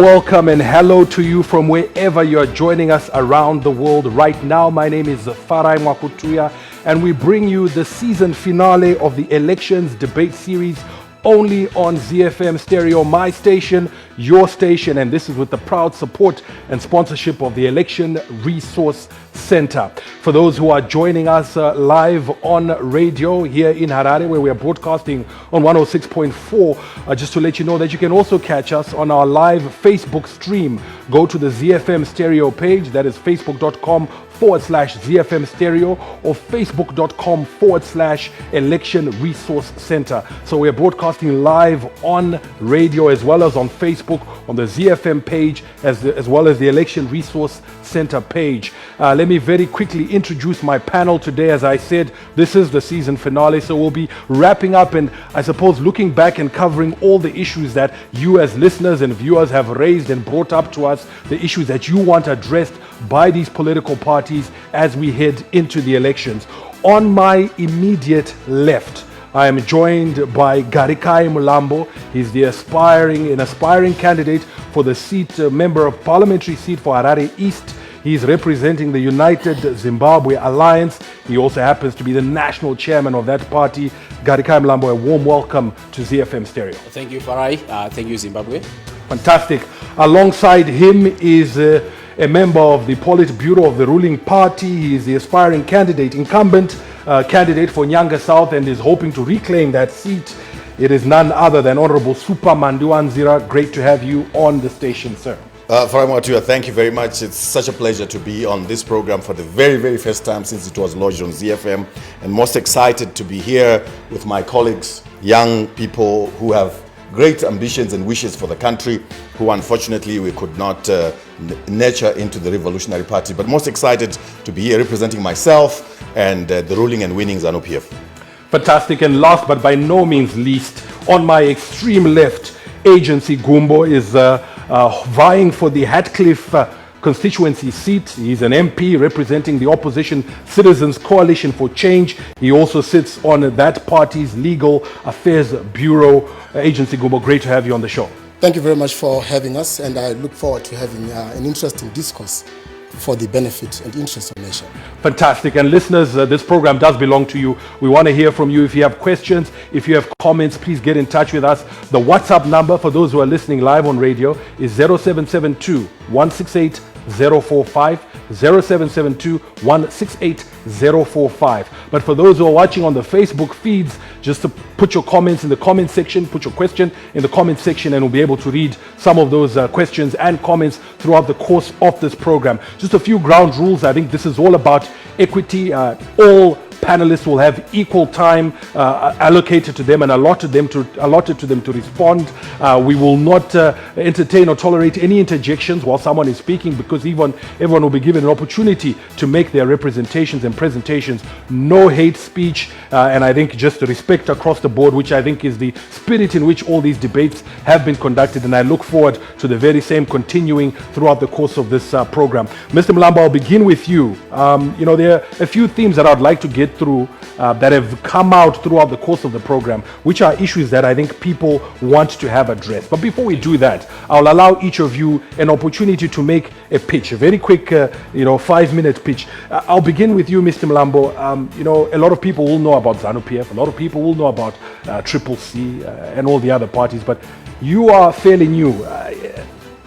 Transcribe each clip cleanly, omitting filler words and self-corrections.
Welcome and hello to you from wherever you are joining us around the world right now. My name is Farai Mwakutuya, and we bring you the season finale of the elections debate series only on ZiFM Stereo, my station, your station, and this is with the proud support and sponsorship of the Election Resource Center. For those who are joining us live on radio here in Harare, where we are broadcasting on 106.4, just to let you know that you can also catch us on our live Facebook stream. Go to the ZiFM Stereo page, that is facebook.com/ZiFM Stereo or facebook.com/Election Resource Center. So we are broadcasting live on radio as well as on Facebook on the ZiFM page as well as the Election Resource Center page. Let me very quickly introduce my panel today. As I said, this is the season finale, so we'll be wrapping up and I suppose looking back and covering all the issues that you as listeners and viewers have raised and brought up to us, the issues that you want addressed by these political parties as we head into the elections. On my immediate left, I am joined by Garikai Mlambo. He's the aspiring candidate for the seat, member of parliamentary seat for Harare East. He's representing the United Zimbabwe Alliance. He also happens to be the national chairman of that party. Garikai Mlambo, a warm welcome to ZiFM Stereo. Thank you, Farai. Thank you, Zimbabwe. Fantastic. Alongside him is a member of the Politiburo of the ruling party. He is the aspiring incumbent candidate for Nyanga South and is hoping to reclaim that seat. It is none other than Hon Supa Mandiwanzira. Great to have you on the station, sir. Farai Mwakutuya, thank you very much. It's such a pleasure to be on this program for the very, very first time since it was launched on ZiFM, and most excited to be here with my colleagues, young people who have great ambitions and wishes for the country, who unfortunately we could not nurture into the Revolutionary Party, but most excited to be here representing myself and the ruling and winning ZANU PF. Fantastic. And last but by no means least, on my extreme left, Agency Gumbo is vying for the Hatcliffe constituency seat. He's an MP representing the opposition Citizens Coalition for Change. He also sits on that party's Legal Affairs Bureau. Agency Gumbo, great to have you on the show. Thank you very much for having us, and I look forward to having an interesting discourse for the benefit and interest of the nation. Fantastic. And listeners, this program does belong to you. We want to hear from you. If you have questions, if you have comments, please get in touch with us. The WhatsApp number for those who are listening live on radio is 0772 168 045, 0772 168 045. But for those who are watching on the Facebook feeds, just to put your comments in the comment section, put your question in the comment section, and we'll be able to read some of those questions and comments throughout the course of this program. Just a few ground rules. I think this is all about equity. All panelists will have equal time allocated to them and allotted to them to respond. We will not entertain or tolerate any interjections while someone is speaking, because everyone will be given an opportunity to make their representations and presentations. No hate speech, and I think just respect across the board, which I think is the spirit in which all these debates have been conducted, and I look forward to the very same continuing throughout the course of this program. Mr. Mlambo, I'll begin with you. There are a few themes that I'd like to get through that have come out throughout the course of the program, which are issues that I think people want to have addressed. But before we do that, I'll allow each of you an opportunity to make a pitch, a very quick 5-minute pitch. I'll begin with you, Mr. Mlambo. A lot of people will know about ZANU PF, a lot of people will know about CCC and all the other parties, but you are fairly new.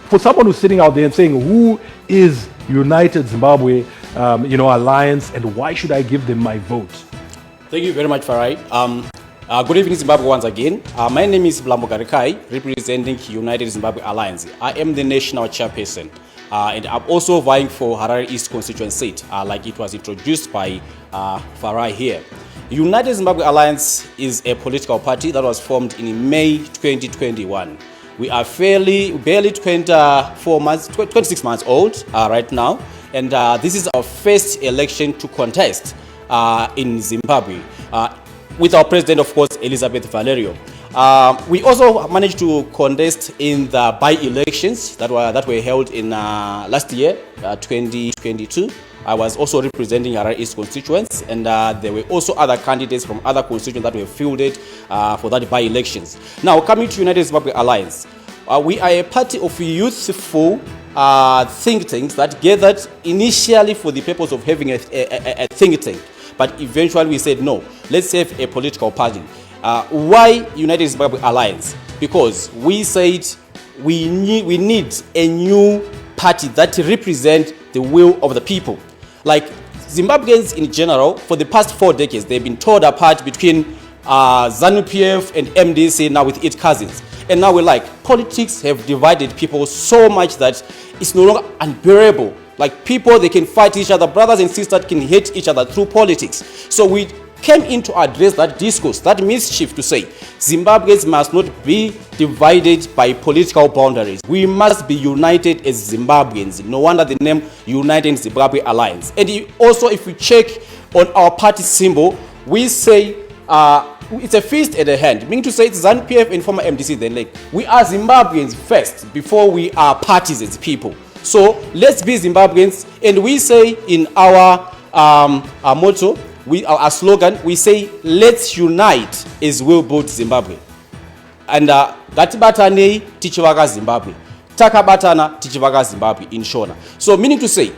For someone who's sitting out there and saying, who is United Zimbabwe Alliance, and why should I give them my vote? Thank you very much, Farai. Good evening, Zimbabwe, once again. My name is Mlambo Garikai, representing United Zimbabwe Alliance. I am the national chairperson, and I'm also vying for Harare East constituency seat, like it was introduced by Farai here. United Zimbabwe Alliance is a political party that was formed in May 2021. We are barely 26 months old right now, and this is our first election to contest in Zimbabwe with our president, of course, Elizabeth Valerio. We also managed to contest in the by-elections that were held in last year, 2022. I was also representing Harare East constituents, and there were also other candidates from other constituents that were fielded for that by-elections. Now, coming to United Zimbabwe Alliance, We are a party of youthful think tanks that gathered initially for the purpose of having a think tank. But eventually we said, no, let's have a political party. Why United Zimbabwe Alliance? Because we said we need a new party that represents the will of the people. Like Zimbabweans in general, for the past 4 decades, they've been torn apart between ZANU PF and MDC, now with its cousins. And now we're like, politics have divided people so much that it's no longer unbearable. Like people, they can fight each other, brothers and sisters can hate each other through politics. So we came in to address that discourse, that mischief, to say Zimbabweans must not be divided by political boundaries. We must be united as Zimbabweans. No wonder the name United Zimbabwe Alliance. And also, if we check on our party symbol, we say it's a fist and a hand, meaning to say it's ZANU PF and former MDC. Then, like, we are Zimbabweans first before we are parties as people. So let's be Zimbabweans. And we say in our motto, our slogan, we say, let's unite as we build Zimbabwe. And gatibatane tichivaka Zimbabwe, takabatana tichivaka Zimbabwe in Shona. So meaning to say,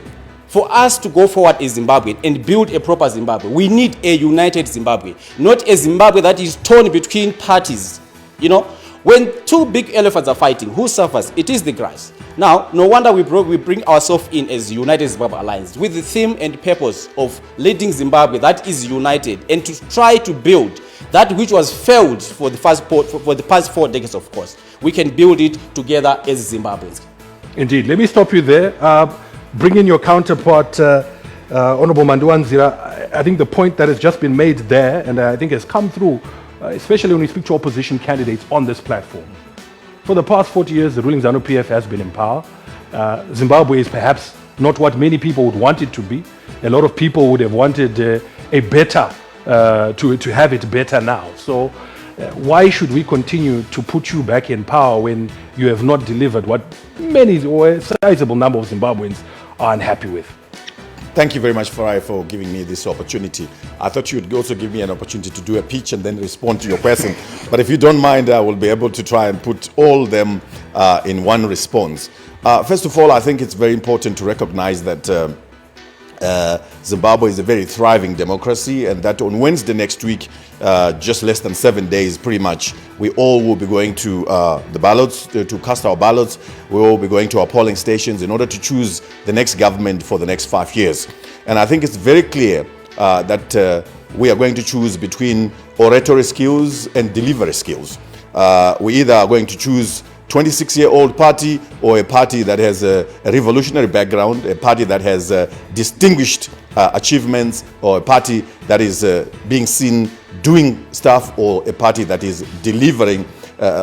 for us to go forward as Zimbabwe and build a proper Zimbabwe, we need a united Zimbabwe, not a Zimbabwe that is torn between parties. You know, when two big elephants are fighting, who suffers? It is the grass. Now, no wonder we bring ourselves in as United Zimbabwe Alliance with the theme and purpose of leading Zimbabwe that is united and to try to build that which was failed for the past 4 decades, of course. We can build it together as Zimbabweans. Indeed. Let me stop you there. Bring in your counterpart, Honorable Mandiwanzira. I think the point that has just been made there, and I think has come through, especially when we speak to opposition candidates on this platform. For the past 40 years, the ruling ZANU PF has been in power. Zimbabwe is perhaps not what many people would want it to be. A lot of people would have wanted a better, to have it better now. So why should we continue to put you back in power when you have not delivered what many or a sizable number of Zimbabweans are unhappy with? Thank you very much, Farai, for giving me this opportunity. I thought you would also give me an opportunity to do a pitch and then respond to your question. But if you don't mind, I will be able to try and put all of them in one response. First of all, I think it's very important to recognize that Zimbabwe is a very thriving democracy, and that on Wednesday next week, just less than 7 days pretty much, we all will be going to the ballots to cast our ballots. We will be going to our polling stations in order to choose the next government for the next 5 years. And I think it's very clear that we are going to choose between oratory skills and delivery skills. We either are going to choose 26-year-old party or a party that has a revolutionary background, a party that has distinguished achievements, or a party that is being seen doing stuff, or a party that is delivering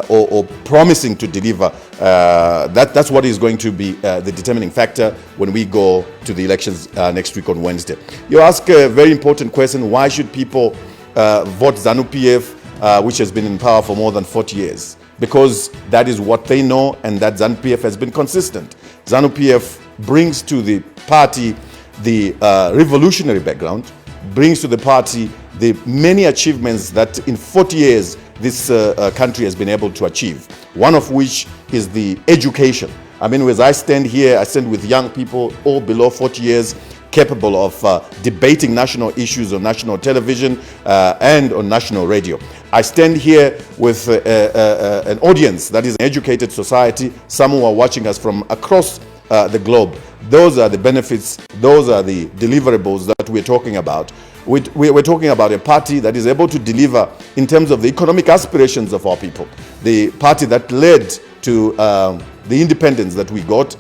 or promising to deliver. That's what is going to be the determining factor when we go to the elections next week on Wednesday. You ask a very important question: why should people vote ZANU PF, which has been in power for more than 40 years? Because that is what they know, and that ZANU PF has been consistent. ZANU PF brings to the party the revolutionary background, brings to the party the many achievements that in 40 years this country has been able to achieve, one of which is the education. I mean, as I stand here, I stand with young people all below 40 years, capable of debating national issues on national television and on national radio. I stand here with an audience that is an educated society, some who are watching us from across the globe. Those are the benefits, those are the deliverables that we're talking about. We're talking about a party that is able to deliver in terms of the economic aspirations of our people. The party that led to the independence that we got,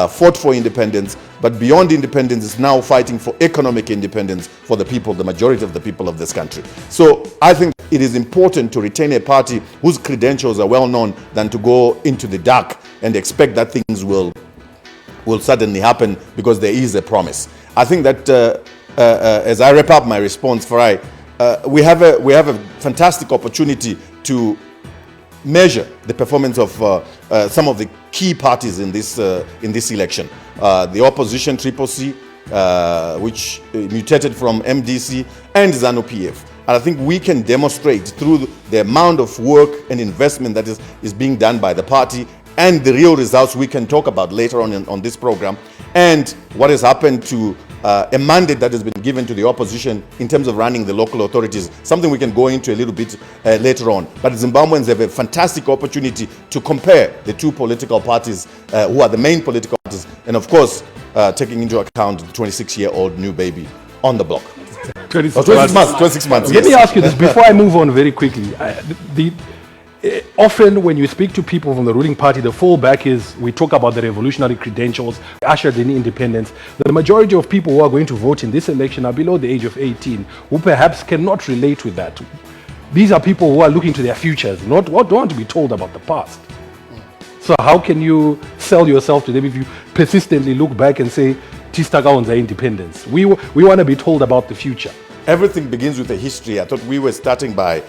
fought for independence, but beyond independence is now fighting for economic independence for the people, the majority of the people of this country. So I think it is important to retain a party whose credentials are well known than to go into the dark and expect that things will suddenly happen because there is a promise. I think that as I wrap up my response, Farai, we have a fantastic opportunity to measure the performance of some of the key parties in this election. The opposition CCC, which mutated from MDC, and ZANU PF. And I think we can demonstrate through the amount of work and investment that is being done by the party and the real results we can talk about later on this program, and what has happened to a mandate that has been given to the opposition in terms of running the local authorities, something we can go into a little bit later on. But Zimbabweans have a fantastic opportunity to compare the two political parties who are the main political parties, and of course, taking into account the 26-year-old new baby on the block. 26 months. Let me ask you this before I move on very quickly. Often when you speak to people from the ruling party, the fallback is we talk about the revolutionary credentials, ushered in independence. The majority of people who are going to vote in this election are below the age of 18, who perhaps cannot relate with that. These are people who are looking to their futures, don't want to be told about the past. So how can you sell yourself to them if you persistently look back and say, Tista kaonza independence? We want to be told about the future. Everything begins with a history. I thought we were starting by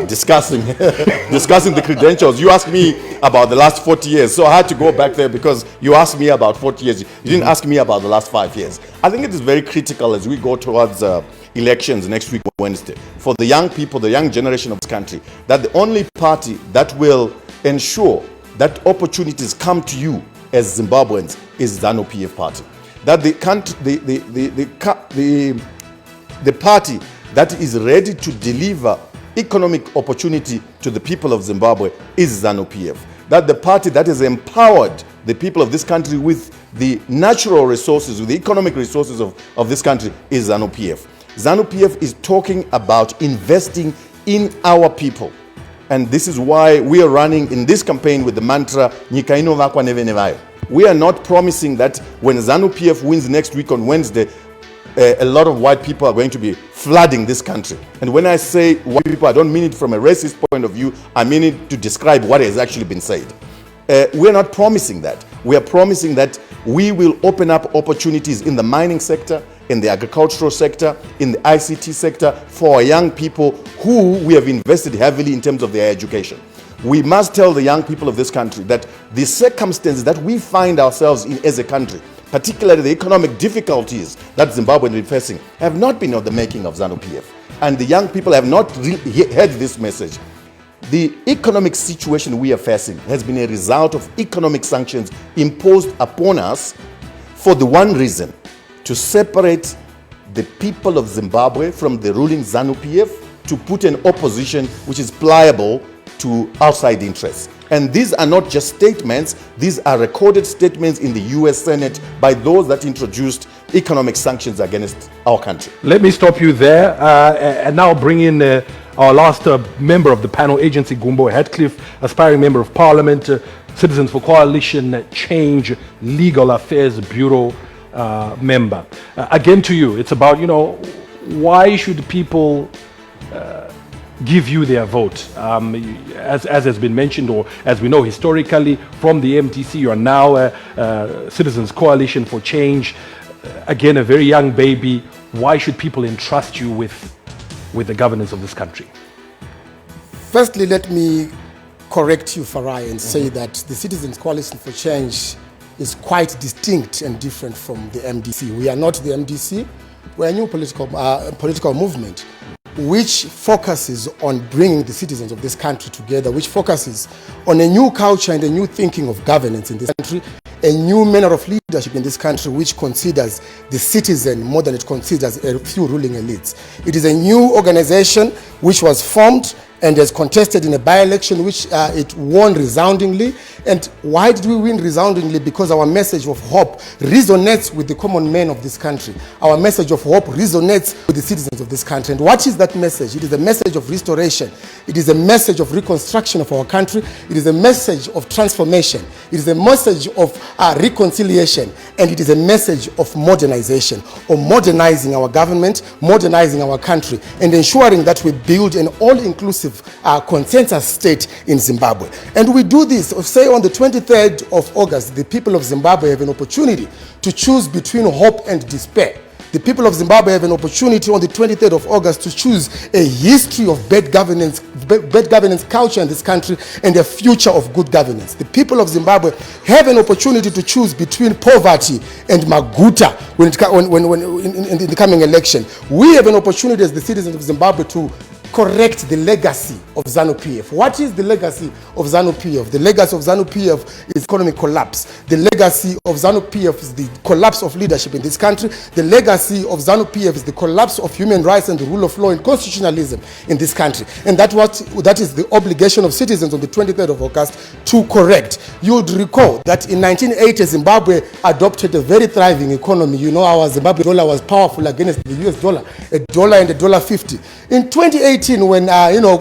discussing the credentials. You asked me about the last 40 years, so I had to go back there because you asked me about 40 years. You didn't ask me about the last 5 years. I think it is very critical as we go towards elections next week, Wednesday, for the young people, the young generation of this country, that the only party that will ensure that opportunities come to you as Zimbabweans is ZANU PF Party. That the party that is ready to deliver economic opportunity to the people of Zimbabwe is ZANU PF. That the party that has empowered the people of this country with the natural resources, with the economic resources of this country is ZANU PF. ZANU PF is talking about investing in our people. And this is why we are running in this campaign with the mantra, Nyika inovakwa nevenevayo. We are not promising that when ZANU PF wins next week on Wednesday, a lot of white people are going to be flooding this country. And when I say white people, I don't mean it from a racist point of view. I mean it to describe what has actually been said. We're not promising that. We are promising that we will open up opportunities in the mining sector, in the agricultural sector, in the ICT sector for our young people who we have invested heavily in terms of their education. We must tell the young people of this country that the circumstances that we find ourselves in as a country, particularly the economic difficulties that Zimbabwe is facing, have not been of the making of ZANU PF. And the young people have not heard this message. The economic situation we are facing has been a result of economic sanctions imposed upon us for the one reason, to separate the people of Zimbabwe from the ruling ZANU PF, to put an opposition which is pliable to outside interests. And these are not just statements, these are recorded statements in the US Senate by those that introduced economic sanctions against our country. Let me stop you there and now bring in our last member of the panel, Agency Gumbo, Hatcliffe, aspiring member of parliament, Citizens for Coalition Change, Legal Affairs Bureau member. Again to you, it's about, why should people give you their vote? As has been mentioned, or as we know historically from the MTC, you are now Citizens Coalition for Change. Again, a very young baby. Why should people entrust you with the governance of this country? Firstly, let me correct you, Farai, and say that the Citizens Coalition for Change is quite distinct and different from the MDC. We are not the MDC. We're a new political movement which focuses on bringing the citizens of this country together, which focuses on a new culture and a new thinking of governance in this country, a new manner of leadership in this country which considers the citizen more than it considers a few ruling elites. It is a new organization which was formed and has contested in a by-election which it won resoundingly. And why did we win resoundingly? Because our message of hope resonates with the common man of this country. Our message of hope resonates with the citizens of this country. And what is that message? It is a message of restoration. It is a message of reconstruction of our country. It is a message of transformation. It is a message of reconciliation. And it is a message of modernization, of modernizing our government, modernizing our country, and ensuring that we build an all-inclusive consensus state in Zimbabwe. And we do this, say on the 23rd of August, the people of Zimbabwe have an opportunity to choose between hope and despair. The people of Zimbabwe have an opportunity on the 23rd of August to choose a history of bad governance culture in this country and a future of good governance. The people of Zimbabwe have an opportunity to choose between poverty and maguta in the coming election. We have an opportunity as the citizens of Zimbabwe to correct the legacy of ZANU PF. What is the legacy of ZANU PF? The legacy of ZANU PF is economic collapse. The legacy of ZANU PF is the collapse of leadership in this country. The legacy of ZANU PF is the collapse of human rights and the rule of law and constitutionalism in this country. And that is the obligation of citizens on the 23rd of August to correct. You would recall that in 1980, Zimbabwe adopted a very thriving economy. You know, our Zimbabwe dollar was powerful against the US dollar, $1 and $1.50. In 2018, when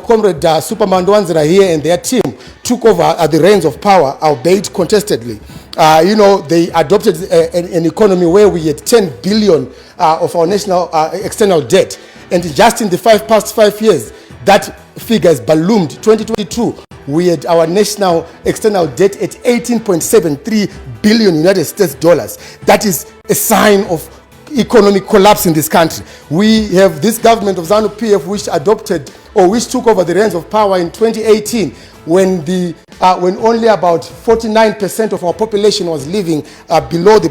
Comrade Supa Mandiwanzira here and their team took over the reins of power, albeit contestedly, they adopted an economy where we had 10 billion of our national external debt, and just in the past 5 years, that figure has ballooned. 2022, we had our national external debt at 18.73 billion United States dollars. That is a sign of economic collapse in this country. We have this government of ZANU PF which took over the reins of power in 2018 when only about 49% of our population was living below the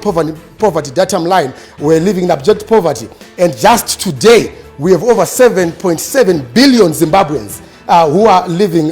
poverty datum line. We're living in abject poverty. And just today, we have over 7.7 billion Zimbabweans who are living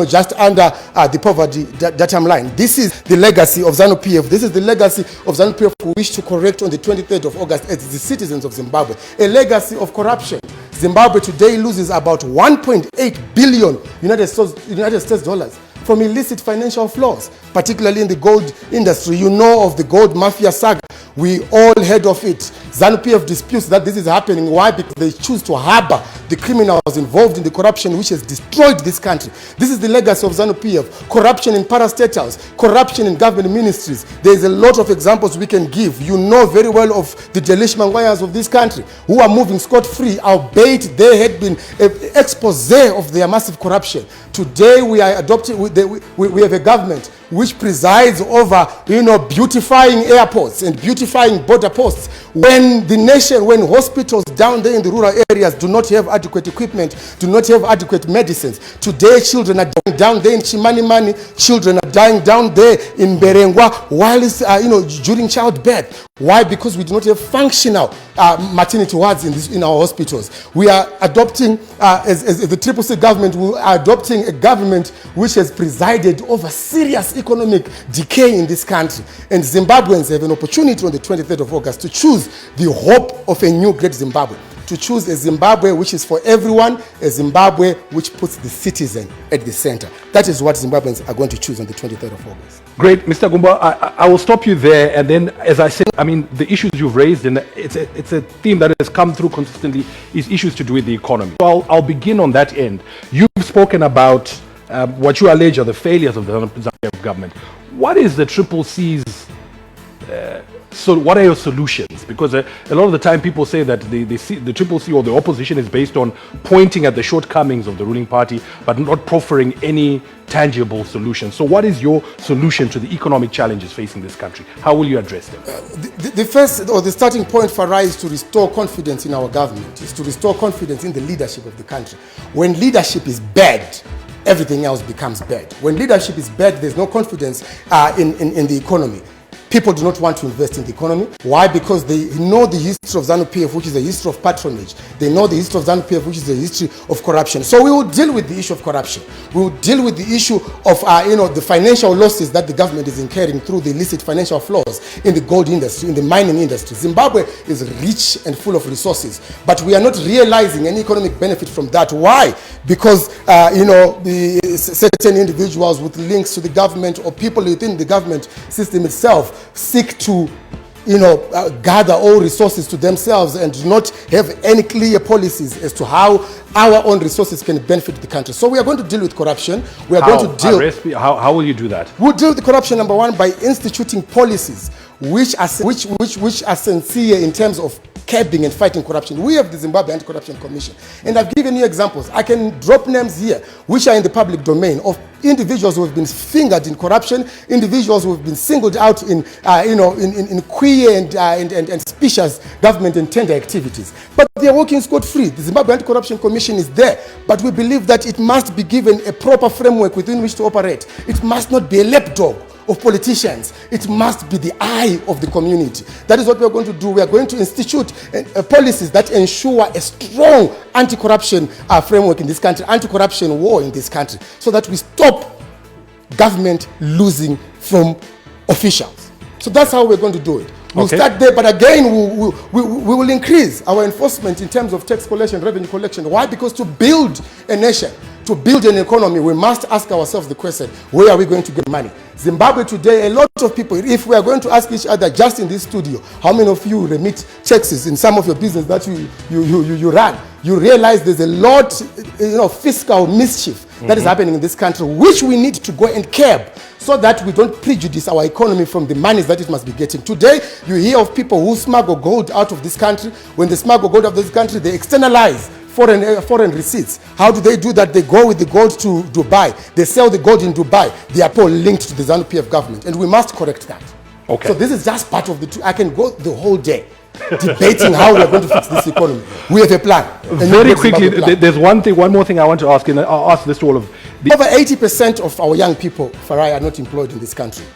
just under the poverty datum line. This is the legacy of ZANU PF. This is the legacy of ZANU PF we wish to correct on the 23rd of August as the citizens of Zimbabwe. A legacy of corruption. Zimbabwe today loses about 1.8 billion United States dollars from illicit financial flows, particularly in the gold industry. You know of the gold mafia saga. We all heard of it. ZANU PF disputes that this is happening. Why? Because they choose to harbor the criminals involved in the corruption which has destroyed this country. This is the legacy of ZANU PF. Corruption in parastatals, corruption in government ministries. There is a lot of examples we can give. You know very well of the Delish Mangwayas of this country who are moving scot-free, albeit they had been an expose of their massive corruption. Today we are adopting, we have a government which presides over, beautifying airports and beautifying border posts. When the nation, when hospitals down there in the rural areas do not have adequate equipment, do not have adequate medicines. Today, children are dying down there in Chimanimani, children are dying down there in Berengwa, while it's, during childbirth. Why? Because we do not have functional maternity wards in our hospitals. We are adopting, as the CCC government, we are adopting a government which has presided over serious economic decay in this country. And Zimbabweans have an opportunity on the 23rd of August to choose the hope of a new great Zimbabwe. To choose a Zimbabwe which is for everyone, a Zimbabwe which puts the citizen at the center. That is what Zimbabweans are going to choose on the 23rd of August. Great, Mr. Gumbo, I will stop you there. And then, as I said, the issues you've raised, and it's a theme that has come through consistently, is issues to do with the economy. So I'll begin on that end. You've spoken about what you allege are the failures of the Zambian government. What is the CCC's so what are your solutions? Because a lot of the time people say that the CCC or the opposition is based on pointing at the shortcomings of the ruling party, but not proffering any tangible solutions. So what is your solution to the economic challenges facing this country? How will you address them? The first, or the starting point for us is to restore confidence in our government, is to restore confidence in the leadership of the country. When leadership is bad, everything else becomes bad. When leadership is bad, there's no confidence in the economy. People do not want to invest in the economy. Why? Because they know the history of ZANU PF, which is a history of patronage. They know the history of ZANU PF, which is a history of corruption. So we will deal with the issue of corruption. We will deal with the issue of the financial losses that the government is incurring through the illicit financial flows in the gold industry, in the mining industry. Zimbabwe is rich and full of resources, but we are not realizing any economic benefit from that. Why? Because the certain individuals with links to the government or people within the government system itself seek to gather all resources to themselves and do not have any clear policies as to how our own resources can benefit the country. So we are going to deal with corruption. We are going to deal. How will you do that? We'll deal with the corruption, number one, by instituting policies which are sincere in terms of curbing and fighting corruption. We have the Zimbabwe Anti-Corruption Commission, and I've given you examples. I can drop names here which are in the public domain of individuals who have been fingered in corruption, individuals who have been singled out in queer and specious government and tender activities. But they are working scot-free. The Zimbabwe Anti-Corruption Commission is there, but we believe that it must be given a proper framework within which to operate. It must not be a lapdog of politicians. It must be the eye of the community. That is what we are going to do. We are going to institute policies that ensure a strong anti-corruption framework in this country, anti-corruption war in this country, so that we stop government losing from officials. So that's how we're going to do it. We'll start there, but again, we will increase our enforcement in terms of tax collection, revenue collection. Why? Because to build a nation, to build an economy, we must ask ourselves the question, where are we going to get money? Zimbabwe today, a lot of people, if we are going to ask each other just in this studio, how many of you remit checks in some of your business that you run? You realize there's a lot, fiscal mischief that is happening in this country, which we need to go and curb so that we don't prejudice our economy from the monies that it must be getting. Today, you hear of people who smuggle gold out of this country. When they smuggle gold out of this country, they externalize foreign receipts. How do they do that? They go with the gold to Dubai. They sell the gold in Dubai. They are all linked to the ZANU PF government, and we must correct that. Okay. So this is just part of the two. I can go the whole day debating how we're going to fix this economy. We have a plan. Very quickly, there's one more thing I want to ask, and I'll ask this to all of the... Over 80% of our young people, Farai, are not employed in this country.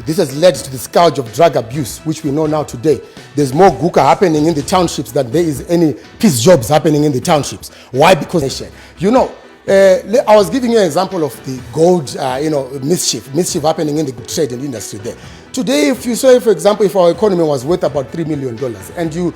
This has led to the scourge of drug abuse, which we know now today. There's more guka happening in the townships than there is any peace jobs happening in the townships. Why? Because I was giving you an example of the gold, mischief happening in the trade and industry there. Today, if you say, for example, if our economy was worth about $3 million, and you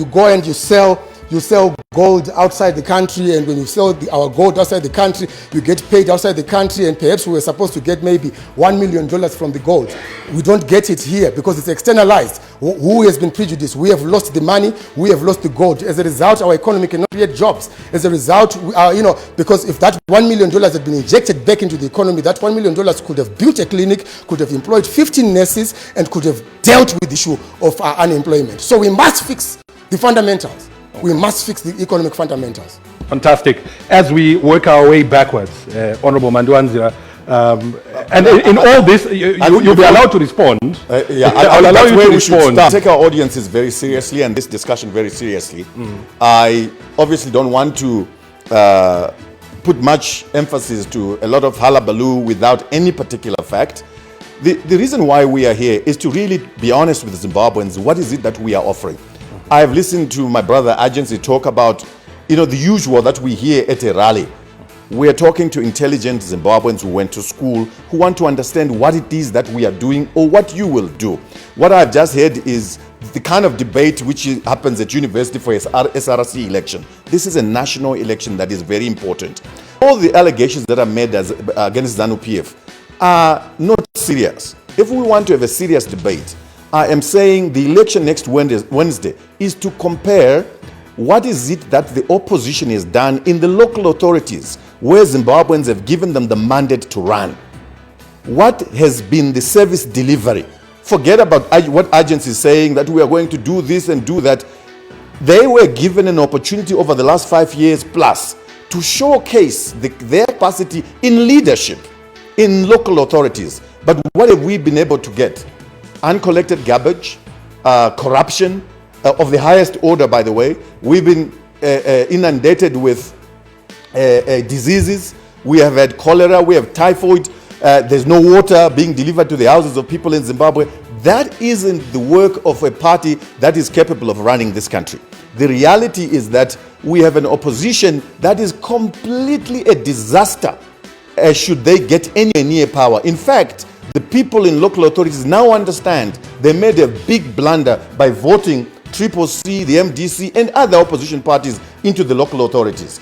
go and you sell gold outside the country, and when you sell our gold outside the country, you get paid outside the country, and perhaps we were supposed to get maybe $1 million from the gold. We don't get it here because it's externalized. Who has been prejudiced? We have lost the money, we have lost the gold. As a result, our economy cannot create jobs. As a result, because if that $1 million had been injected back into the economy, that $1 million could have built a clinic, could have employed 15 nurses, and could have dealt with the issue of unemployment. So we must fix the fundamentals. We must fix the economic fundamentals. Fantastic. As we work our way backwards, Honorable Mandiwanzira, and in all this, you'll be allowed to respond. I'll allow you to respond. Take our audiences very seriously and this discussion very seriously. I obviously don't want to put much emphasis to a lot of hullabaloo without any particular fact. The reason why we are here is to really be honest with the Zimbabweans. What is it that we are offering? I've listened to my brother Agency talk about, the usual that we hear at a rally. We are talking to intelligent Zimbabweans who went to school, who want to understand what it is that we are doing or what you will do. What I've just heard is the kind of debate which happens at university for SRC election. This is a national election that is very important. All the allegations that are made against ZANU PF are not serious. If we want to have a serious debate, I am saying the election next Wednesday is to compare what is it that the opposition has done in the local authorities where Zimbabweans have given them the mandate to run. What has been the service delivery? Forget about what agency is saying that we are going to do this and do that. They were given an opportunity over the last 5 years plus to showcase their capacity in leadership in local authorities. But what have we been able to get? Uncollected garbage, corruption of the highest order, by the way. We've been inundated with diseases. We have had cholera, we have typhoid. There's no water being delivered to the houses of people in Zimbabwe. That isn't the work of a party that is capable of running this country. The reality is that we have an opposition that is completely a disaster should they get anywhere near power. In fact, the people in local authorities now understand they made a big blunder by voting CCC, the MDC, and other opposition parties into the local authorities.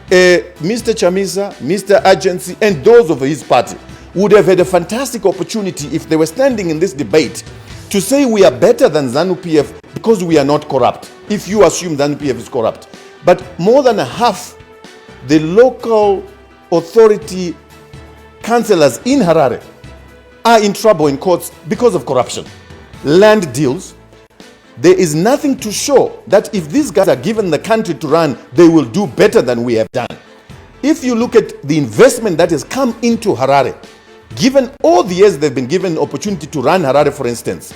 Mr. Chamisa, Mr. Agency, and those of his party would have had a fantastic opportunity if they were standing in this debate to say we are better than ZANU PF because we are not corrupt, if you assume ZANU PF is corrupt. But more than half the local authority councillors in Harare are in trouble in courts because of corruption. Land deals. There is nothing to show that if these guys are given the country to run, they will do better than we have done. If you look at the investment that has come into Harare, given all the years they've been given opportunity to run Harare, for instance,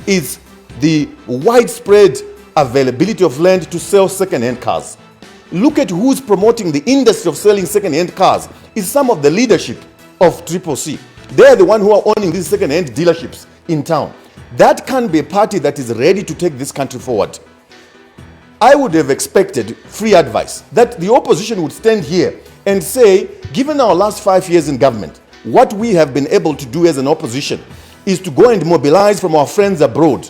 is the widespread availability of land to sell second-hand cars. Look at who's promoting the industry of selling second-hand cars. It's some of the leadership of Triple C. They're the one who are owning these second-hand dealerships in town. That can't be a party that is ready to take this country forward. I would have expected free advice, that the opposition would stand here and say, given our last 5 years in government, what we have been able to do as an opposition is to go and mobilize from our friends abroad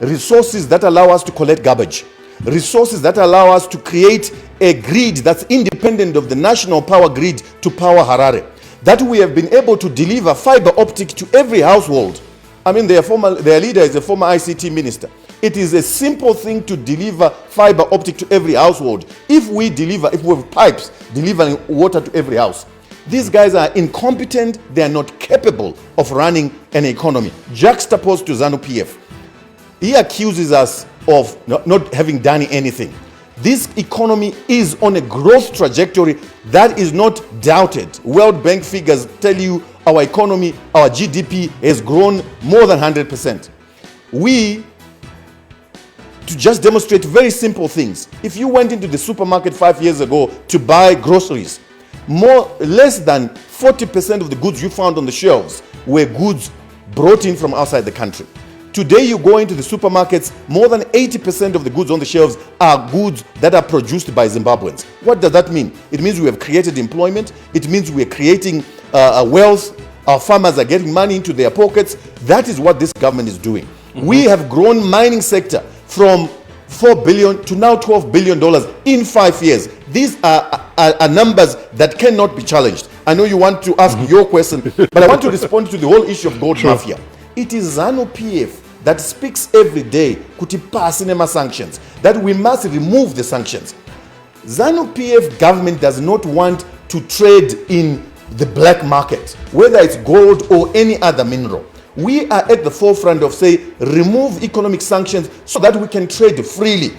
resources that allow us to collect garbage, resources that allow us to create a grid that's independent of the national power grid to power Harare, that we have been able to deliver fiber optic to every household. I mean, their leader is a former ICT minister. It is a simple thing to deliver fiber optic to every household. If we have pipes delivering water to every house. These guys are incompetent. They are not capable of running an economy. Juxtaposed to ZANU PF. He accuses us of not having done anything. This economy is on a growth trajectory that is not doubted. World Bank figures tell you our economy, our GDP has grown more than 100%. To just demonstrate very simple things, if you went into the supermarket 5 years ago to buy groceries, less than 40% of the goods you found on the shelves were goods brought in from outside the country. Today you go into the supermarkets, more than 80% of the goods on the shelves are goods that are produced by Zimbabweans. What does that mean? It means we have created employment. It means we are creating wealth. Our farmers are getting money into their pockets. That is what this government is doing. We have grown mining sector from $4 billion to now $12 billion in 5 years. These are numbers that cannot be challenged. I know you want to ask your question, but I want to respond to the whole issue of gold mafia. It is ZANU PF that speaks every day, kuti pasinema sanctions, that we must remove the sanctions. ZANU PF government does not want to trade in the black market, whether it's gold or any other mineral. We are at the forefront of saying, remove economic sanctions so that we can trade freely.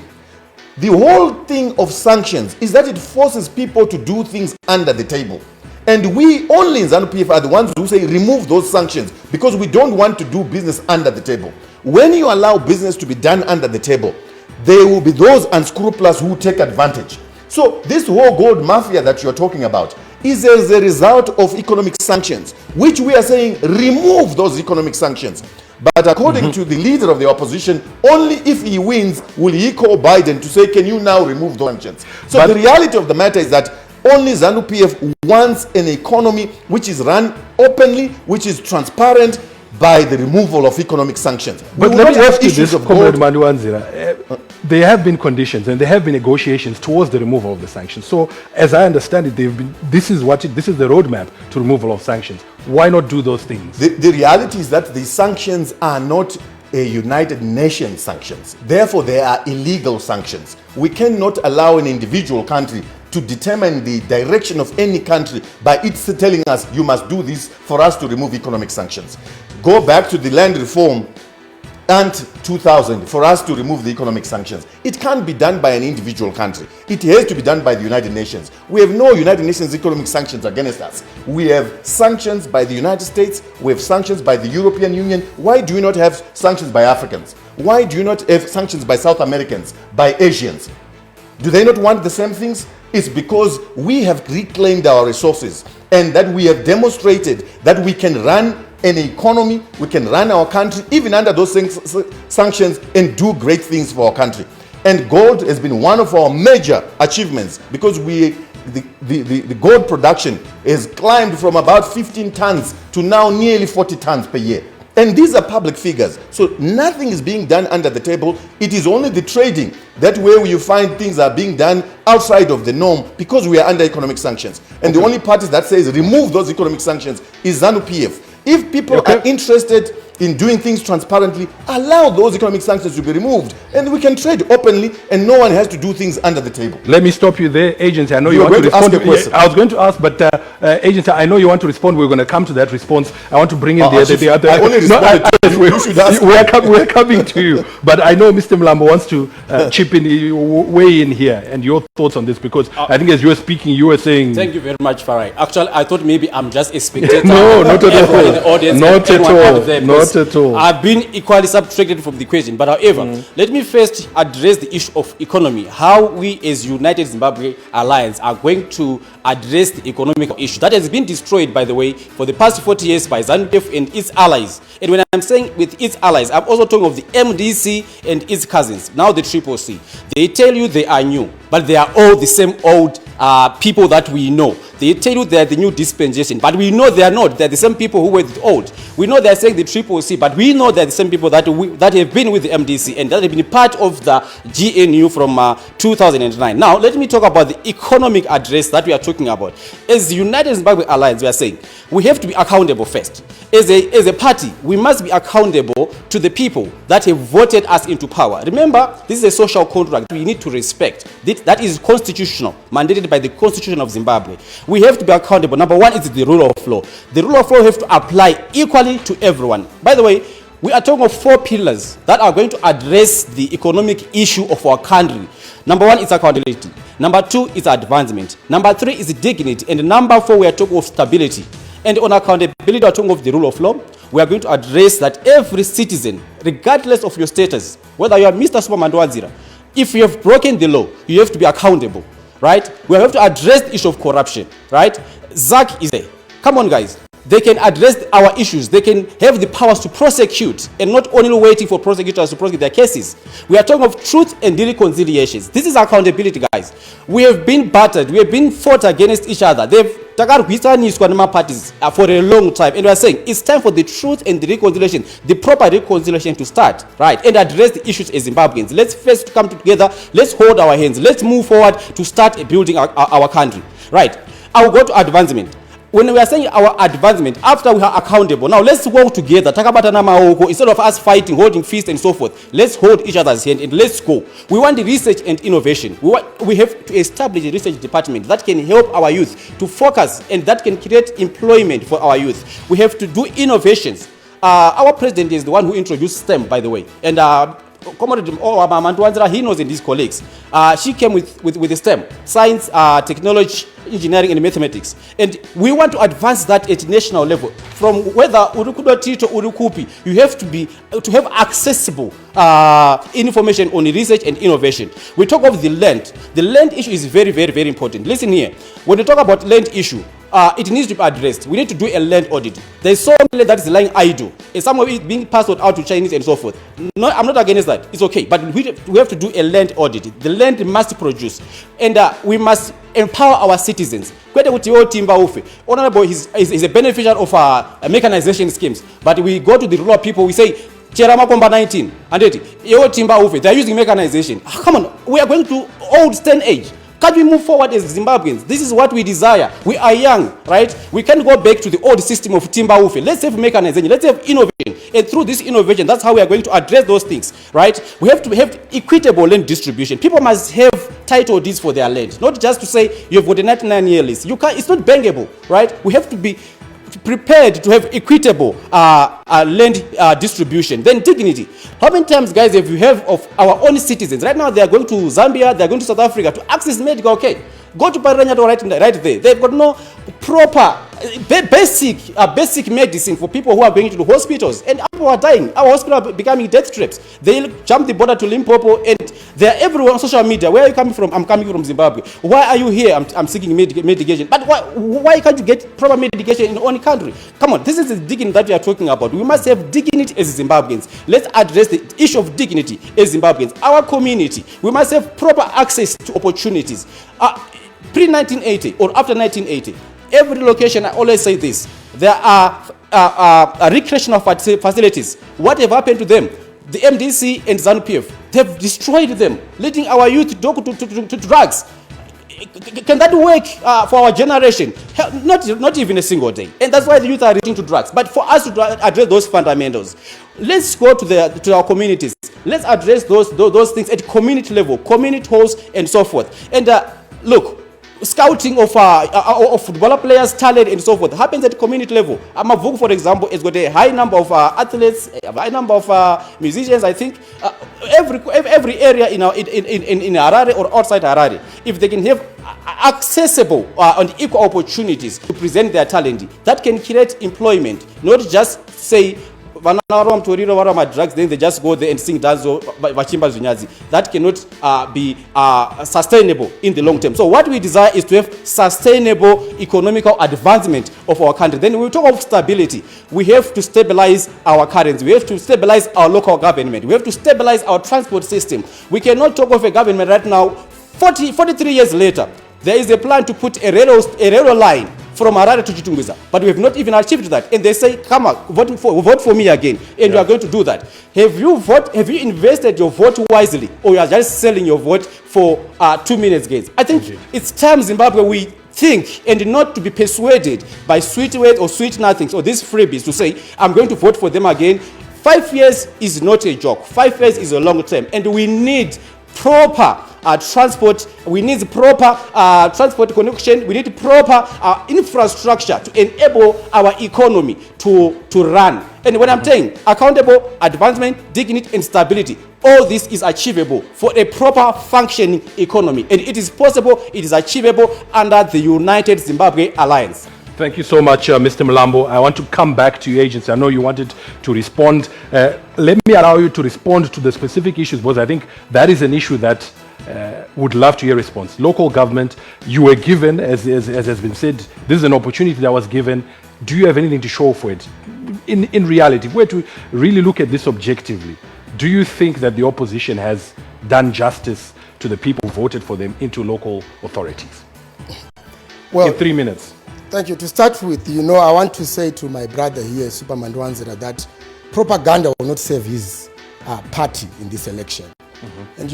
The whole thing of sanctions is that it forces people to do things under the table. And we only in ZANU PF are the ones who say remove those sanctions because we don't want to do business under the table. When you allow business to be done under the table, there will be those unscrupulous who take advantage. So this whole gold mafia that you're talking about is as a result of economic sanctions, which we are saying remove those economic sanctions. But according to the leader of the opposition, only if he wins will he call Biden to say, can you now remove those sanctions? So the reality of the matter is that only ZANU PF wants an economy which is run openly, which is transparent by the removal of economic sanctions. But let me ask you this, Comrade Mandiwanzira. There have been conditions and there have been negotiations towards the removal of the sanctions. So, as I understand it, this is the roadmap to removal of sanctions. Why not do those things? The reality is that the sanctions are not a United Nations sanctions. Therefore, they are illegal sanctions. We cannot allow an individual country to determine the direction of any country by its telling us you must do this for us to remove economic sanctions. Go back to the land reform and 2000 for us to remove the economic sanctions. It can't be done by an individual country. It has to be done by the United Nations. We have no United Nations economic sanctions against us. We have sanctions by the United States. We have sanctions by the European Union. Why do you not have sanctions by Africans? Why do you not have sanctions by South Americans, by Asians? Do they not want the same things? It's because we have reclaimed our resources and that we have demonstrated that we can run an economy, we can run our country even under those sanctions and do great things for our country. And gold has been one of our major achievements because the gold production has climbed from about 15 tons to now nearly 40 tons per year. And these are public figures. So nothing is being done under the table. It is only the trading. That way you find things are being done outside of the norm because we are under economic sanctions. And the only party that says remove those economic sanctions is ZANU PF. If people are interested in doing things transparently, allow those economic sanctions to be removed and we can trade openly and no one has to do things under the table. Let me stop you there. Agency, I know you want to respond. I was going to ask, but Agency, I know you want to respond. We're going to come to that response. I want to bring in the other. I only responded you should ask. We're coming to you. But I know Mr. Mlambo wants to chip in, weigh in here and your thoughts on this because I think as you were speaking, you were saying... Thank you very much, Farai. Actually, I thought maybe I'm just a spectator. No, not at all. The audience Not at all. Not at all. are being equally subtracted from the equation. But however, let me first address the issue of economy. How we as United Zimbabwe Alliance are going to address the economic issue that has been destroyed, by the way, for the past 40 years by ZANU PF and its allies. And when I'm saying with its allies, I'm also talking of the MDC and its cousins, now the CCC. They tell you they are new, but they are all the same old people that we know. They tell you they are the new dispensation, but we know they are not. They are the same people who were the old. We know they are saying the CCC, but we know they are the same people that have been with the MDC and that have been part of the GNU from 2009. Now, let me talk about the economic address that we are talking about. As the United Zimbabwe Alliance, we are saying we have to be accountable first. As a party, we must be accountable to the people that have voted us into power. Remember, this is a social contract we need to respect. That is constitutional, mandated by the Constitution of Zimbabwe. We have to be accountable. Number one is the rule of law. The rule of law has to apply equally to everyone. By the way, we are talking of 4 pillars that are going to address the economic issue of our country. Number 1 is accountability. Number 2 is advancement. Number 3 is dignity. And number 4, we are talking of stability. And on accountability, we are talking of the rule of law. We are going to address that every citizen, regardless of your status, whether you are Mr. Supa Mandiwanzira, if you have broken the law, you have to be accountable, right? We have to address the issue of corruption, right? ZAC is there. Come on, guys. They can address our issues. They can have the powers to prosecute and not only waiting for prosecutors to prosecute their cases. We are talking of truth and reconciliations. This is accountability, guys. We have been battered. We have been fought against each other. They've parties for a long time, and we are saying it's time for the truth and the reconciliation, the proper reconciliation to start, right, and address the issues as Zimbabweans. Let's first come together. Let's hold our hands. Let's move forward to start building our country, right? I will go to advancement. When we are saying our advancement, after we are accountable, now let's work together. Instead of us fighting, holding fists and so forth, let's hold each other's hand and let's go. We want the research and innovation. We have to establish a research department that can help our youth to focus and that can create employment for our youth. We have to do innovations. Our president is the one who introduced STEM, by the way. And he knows and his colleagues. She came with the STEM, science, technology, engineering and mathematics. And we want to advance that at national level. From whether Urukudo Tito Urukupi, you have to have accessible information on research and innovation. We talk of the land. The land issue is very, very, very important. Listen here. When we talk about land issue, it needs to be addressed. We need to do a land audit. There's so many that is lying idle. And some of it being passed out to Chinese and so forth. No, I'm not against that. It's okay. But we have to do a land audit. The land must produce. And we must empower our citizens. Honorable is a beneficiary of mechanization schemes. But we go to the rural people, we say, Cheramakomba 19, and they are using mechanization. Come on, we are going to old stone age. Can't we move forward as Zimbabweans? This is what we desire. We are young, right? We can't go back to the old system of timber ufe. Let's have mechanization. Let's have innovation. And through this innovation, that's how we are going to address those things, right? We have to have equitable land distribution. People must have title deeds for their land, not just to say you've got a 99-year lease. You can't. It's not bankable, right? We have to be prepared to have equitable land distribution. Then dignity. How many times, guys, have you heard of our own citizens? Right now, they are going to Zambia, they are going to South Africa to access medical care. Go to Paranyato right there. They've got no proper, basic medicine for people who are going to the hospitals. And people are dying. Our hospitals are becoming death traps. They jump the border to Limpopo and they are everywhere on social media. Where are you coming from? I'm coming from Zimbabwe. Why are you here? I'm seeking medication. But why can't you get proper medication in your own country? Come on, this is the dignity that we are talking about. We must have dignity as Zimbabweans. Let's address the issue of dignity as Zimbabweans. Our community, we must have proper access to opportunities. Pre-1980 or after 1980, every location, I always say this, there are recreational facilities. What have happened to them? The MDC and ZANU PF, they've destroyed them, leading our youth to drugs. Can that work for our generation? Not even a single day. And that's why the youth are reaching to drugs. But for us to address those fundamentals, let's go to our communities. Let's address those things at community level, community halls and so forth. And look, scouting of footballer players' talent and so forth happens at community level. Amavugu, for example, has got a high number of athletes, a high number of musicians. I think every area in Harare or outside Harare, if they can have accessible and equal opportunities to present their talent, that can create employment. Not just say drugs, then they just go there and sing dance or vachimba zvinyazi. That cannot be sustainable in the long term. So what we desire is to have sustainable economical advancement of our country. Then when we talk of stability, we have to stabilize our currency. We have to stabilize our local government. We have to stabilize our transport system. We cannot talk of a government right now, 43 years later. There is a plan to put a railway line from Harare to Chitungwiza, but we have not even achieved that. And they say, come on, vote for me again, and you are going to do that. Have you invested your vote wisely, or you are just selling your vote for 2 minutes gains? I think it's time Zimbabwe we think and not to be persuaded by sweet words or sweet nothings or these freebies to say, I'm going to vote for them again. 5 years is not a joke. 5 years is a long term, and we need proper transport, we need proper transport connection, we need proper infrastructure to enable our economy to run. And when I'm saying accountable, advancement, dignity and stability, all this is achievable for a proper functioning economy. And it is possible, it is achievable under the United Zimbabwe Alliance. Thank you so much, Mr. Mlambo. I want to come back to your agency. I know you wanted to respond. Let me allow you to respond to the specific issues, because I think that is an issue that would love to hear a response. Local government, you were given, as has been said, this is an opportunity that was given. Do you have anything to show for it? In reality, if we're to really look at this objectively, do you think that the opposition has done justice to the people who voted for them into local authorities? Well, in 3 minutes. Thank you. To start with, I want to say to my brother here, Supa Mandiwanzira, that propaganda will not save his party in this election. And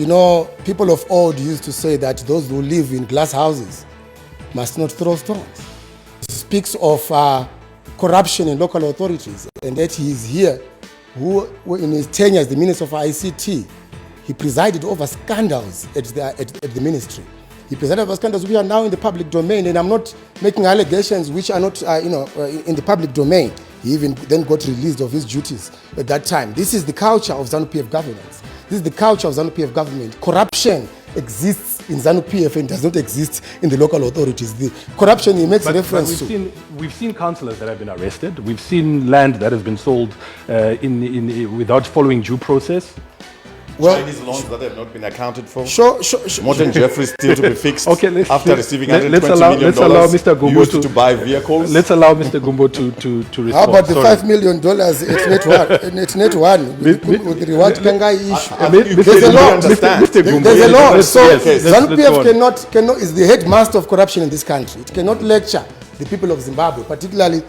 people of old used to say that those who live in glass houses must not throw stones. He speaks of corruption in local authorities, and that he is here, who in his tenure as the Minister of ICT, he presided over scandals at the ministry. He presided over scandals which are now in the public domain, and I'm not making allegations which are not in the public domain. He even then got released of his duties at that time. This is the culture of ZANU PF governance. This is the culture of ZANU PF government. Corruption exists in ZANU PF and does not exist in the local authorities. The corruption he makes reference to. We've seen councillors that have been arrested. We've seen land that has been sold without following due process. Well, Chinese loans that have not been accounted for. Sure. Morton Jeffries still to be fixed. Okay, after receiving $120 million Mr. Gumbo used to buy vehicles. Let's allow Mr. Gumbo to respond. How about the $5 million at net one with the reward Kangai issue? There's a law. There's a law. So ZANU PF is the headmaster of corruption in this country. It cannot lecture the people of Zimbabwe, particularly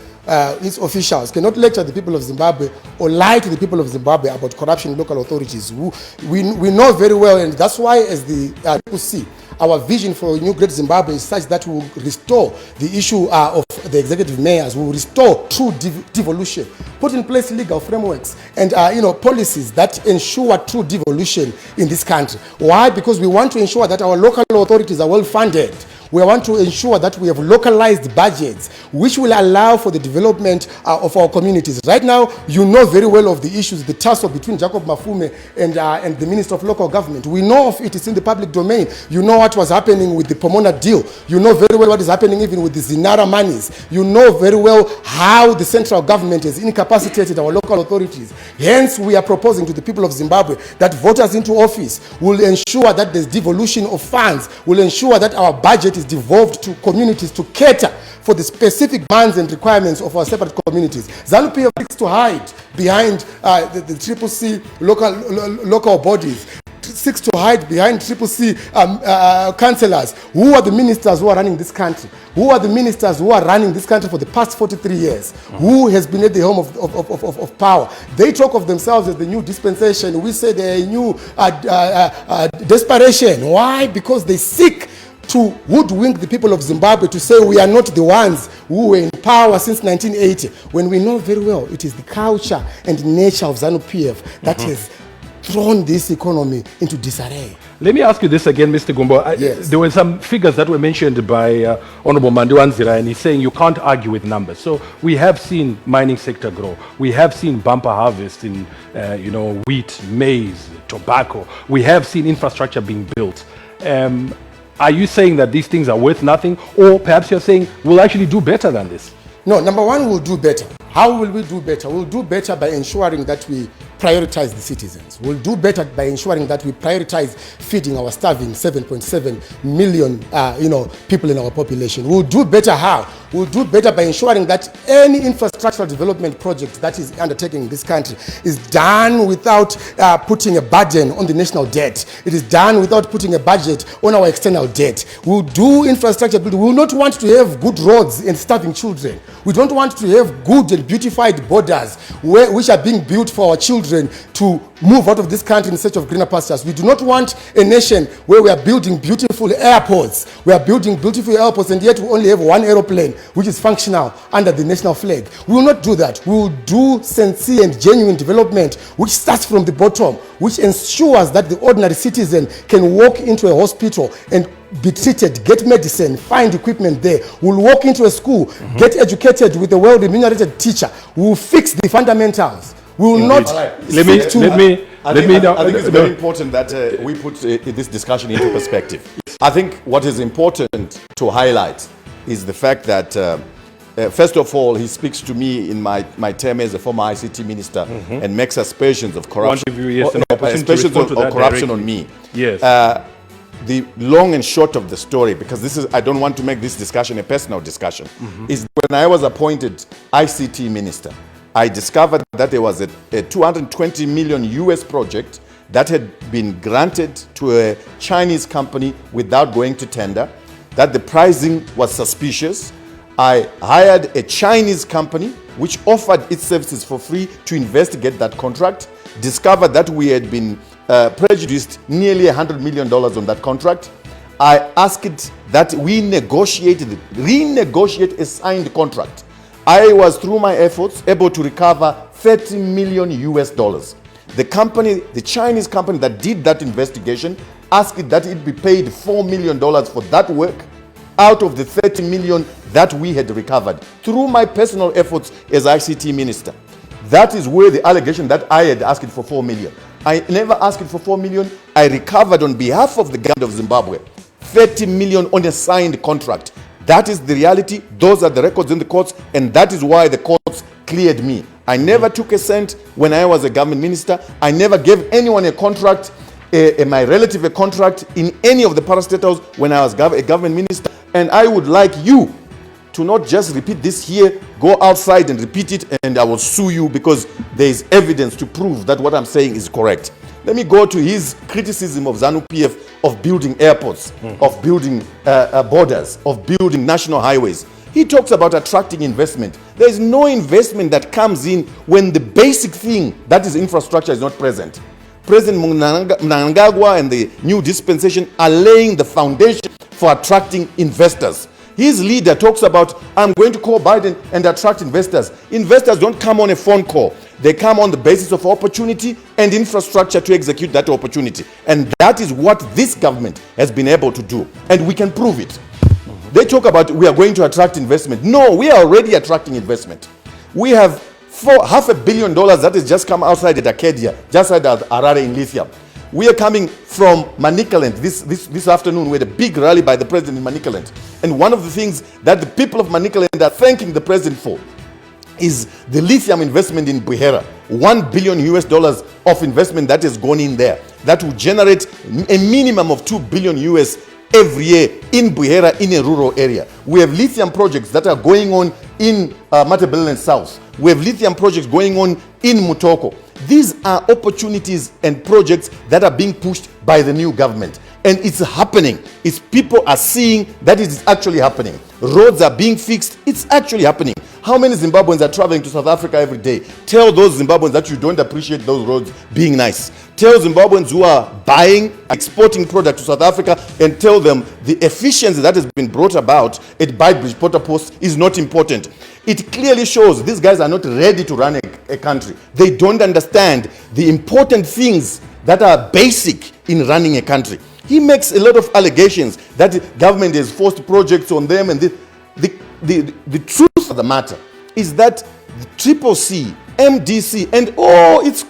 its officials, cannot lecture the people of Zimbabwe or lie to the people of Zimbabwe about corruption in local authorities. We know very well, and that's why, as the CCC, our vision for a new great Zimbabwe is such that we will restore the issue of the executive mayors, we will restore true devolution, put in place legal frameworks and policies that ensure true devolution in this country. Why? Because we want to ensure that our local authorities are well funded. We want to ensure that we have localized budgets which will allow for the development of our communities. Right now, you know very well of the issues, the tussle between Jacob Mafume and the Minister of Local Government. We know of it, it's in the public domain. You know what was happening with the Pomona deal. You know very well what is happening even with the Zinara monies. You know very well how the central government has incapacitated our local authorities. Hence, we are proposing to the people of Zimbabwe that voters into office will ensure that there's devolution of funds, will ensure that our budget is devolved to communities to cater for the specific demands and requirements of our separate communities. ZANU PF seeks to hide behind the CCC local bodies, seeks to hide behind CCC councillors. Who are the ministers who are running this country? Who are the ministers who are running this country for the past 43 years? Who has been at the helm of power? They talk of themselves as the new dispensation. We say they're a new desperation. Why? Because they seek to hoodwink the people of Zimbabwe to say we are not the ones who were in power since 1980, when we know very well it is the culture and nature of ZANU PF that has thrown this economy into disarray. Let me ask you this again, Mr. Gumbo. Yes. There were some figures that were mentioned by Honorable Mandiwanzira, and he's saying you can't argue with numbers. So we have seen mining sector grow. We have seen bumper harvest in wheat, maize, tobacco. We have seen infrastructure being built. Are you saying that these things are worth nothing, or perhaps you're saying we'll actually do better than this? No, number one, we'll do better. How will we do better? We'll do better by ensuring that we prioritize the citizens. We'll do better by ensuring that we prioritize feeding our starving 7.7 million people in our population. We'll do better how? We'll do better by ensuring that any infrastructural development project that is undertaken in this country is done without putting a burden on the national debt. It is done without putting a budget on our external debt. We'll do infrastructure building. We will not want to have good roads and starving children. We don't want to have good and beautified borders which are being built for our children to move out of this country in search of greener pastures. We do not want a nation where we are building beautiful airports. We are building beautiful airports and yet we only have one aeroplane which is functional under the national flag. We will not do that. We will do sincere and genuine development which starts from the bottom, which ensures that the ordinary citizen can walk into a hospital and be treated, get medicine, find equipment there. We'll walk into a school, get educated with a well-remunerated teacher. We'll fix the fundamentals. We will not. Right. Let me I think it's very important that we put this discussion into perspective. I think what is important to highlight is the fact that, first of all, he speaks to me in my term as a former ICT minister and makes aspersions of corruption. Aspersions of corruption on me. Yes. The long and short of the story, because this is, I don't want to make this discussion a personal discussion, is when I was appointed ICT minister, I discovered that there was a 220 million US project that had been granted to a Chinese company without going to tender, that the pricing was suspicious. I hired a Chinese company which offered its services for free to investigate that contract, discovered that we had been prejudiced nearly $100 million on that contract. I asked that we renegotiate a signed contract. I was, through my efforts, able to recover $30 million US. The company, the Chinese company that did that investigation, asked that it be paid $4 million for that work out of the $30 million that we had recovered through my personal efforts as ICT minister. That is where the allegation that I had asked for $4 million. I never asked for $4 million. I recovered on behalf of the government of Zimbabwe $30 million on a signed contract. That is the reality. Those are the records in the courts, and that is why the courts cleared me. I never took a cent when I was a government minister. I never gave anyone a contract, my relative a contract in any of the parastatals when I was a government minister. And I would like you to not just repeat this here, go outside and repeat it, and I will sue you because there is evidence to prove that what I'm saying is correct. Let me go to his criticism of ZANU PF of building airports, of building borders, of building national highways. He talks about attracting investment. There is no investment that comes in when the basic thing, that is infrastructure, is not present. President Mnangagwa and the new dispensation are laying the foundation for attracting investors. His leader talks about, I'm going to call Biden and attract investors. Investors don't come on a phone call. They come on the basis of opportunity and infrastructure to execute that opportunity. And that is what this government has been able to do. And we can prove it. They talk about we are going to attract investment. No, we are already attracting investment. We have $500 million that has just come outside at Acadia, just outside Harare in lithium. We are coming from Manicaland this afternoon. We had a big rally by the president in Manicaland. And one of the things that the people of Manicaland are thanking the president for is the lithium investment in Buhera. $1 billion US of investment that has gone in there. That will generate a minimum of $2 billion US every year in Buhera, in a rural area. We have lithium projects that are going on in Matabeleland South. We have lithium projects going on in Mutoko. These are opportunities and projects that are being pushed by the new government. And it's happening. It's people are seeing that it is actually happening. Roads are being fixed. It's actually happening. How many Zimbabweans are traveling to South Africa every day? Tell those Zimbabweans that you don't appreciate those roads being nice. Tell Zimbabweans who are buying, exporting product to South Africa, and tell them the efficiency that has been brought about at Beitbridge Porter Post is not important. It clearly shows these guys are not ready to run a country. They don't understand the important things that are basic in running a country. He makes a lot of allegations that the government has forced projects on them, and the truth of the matter is that the CCC, MDC, and all its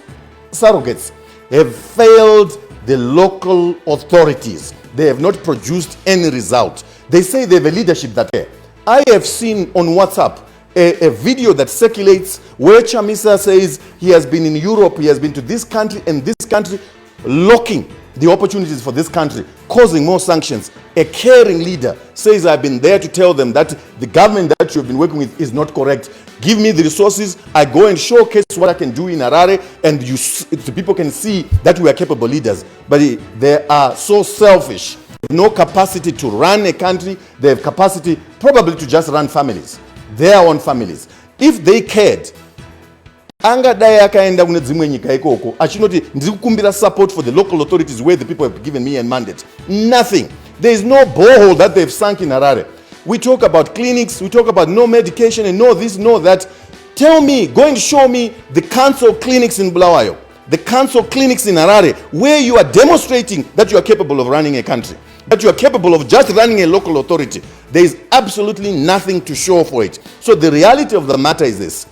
surrogates have failed the local authorities. They have not produced any result. They say they have a leadership that care. I have seen on WhatsApp a video that circulates where Chamisa says he has been in Europe, he has been to this country and this country, locking the opportunities for this country, causing more sanctions. A caring leader says, I've been there to tell them that the government that you've been working with is not correct. Give me the resources. I go and showcase what I can do in Harare, and the people can see that we are capable leaders. But they are so selfish. No capacity to run a country. They have capacity probably to just run families, their own families. If they cared, angadai akaenda kune dzimwe nyika ikoko achinoti ndiri kukumbira support for the local authorities where the people have given me a mandate. Nothing. There is no borehole that they've sunk in Harare. We talk about clinics, we talk about no medication and no this, no that. Tell me, go and show me the council clinics in Bulawayo, the council clinics in Harare, where you are demonstrating that you are capable of running a country, that you are capable of just running a local authority. There is absolutely nothing to show for it. So the reality of the matter is this.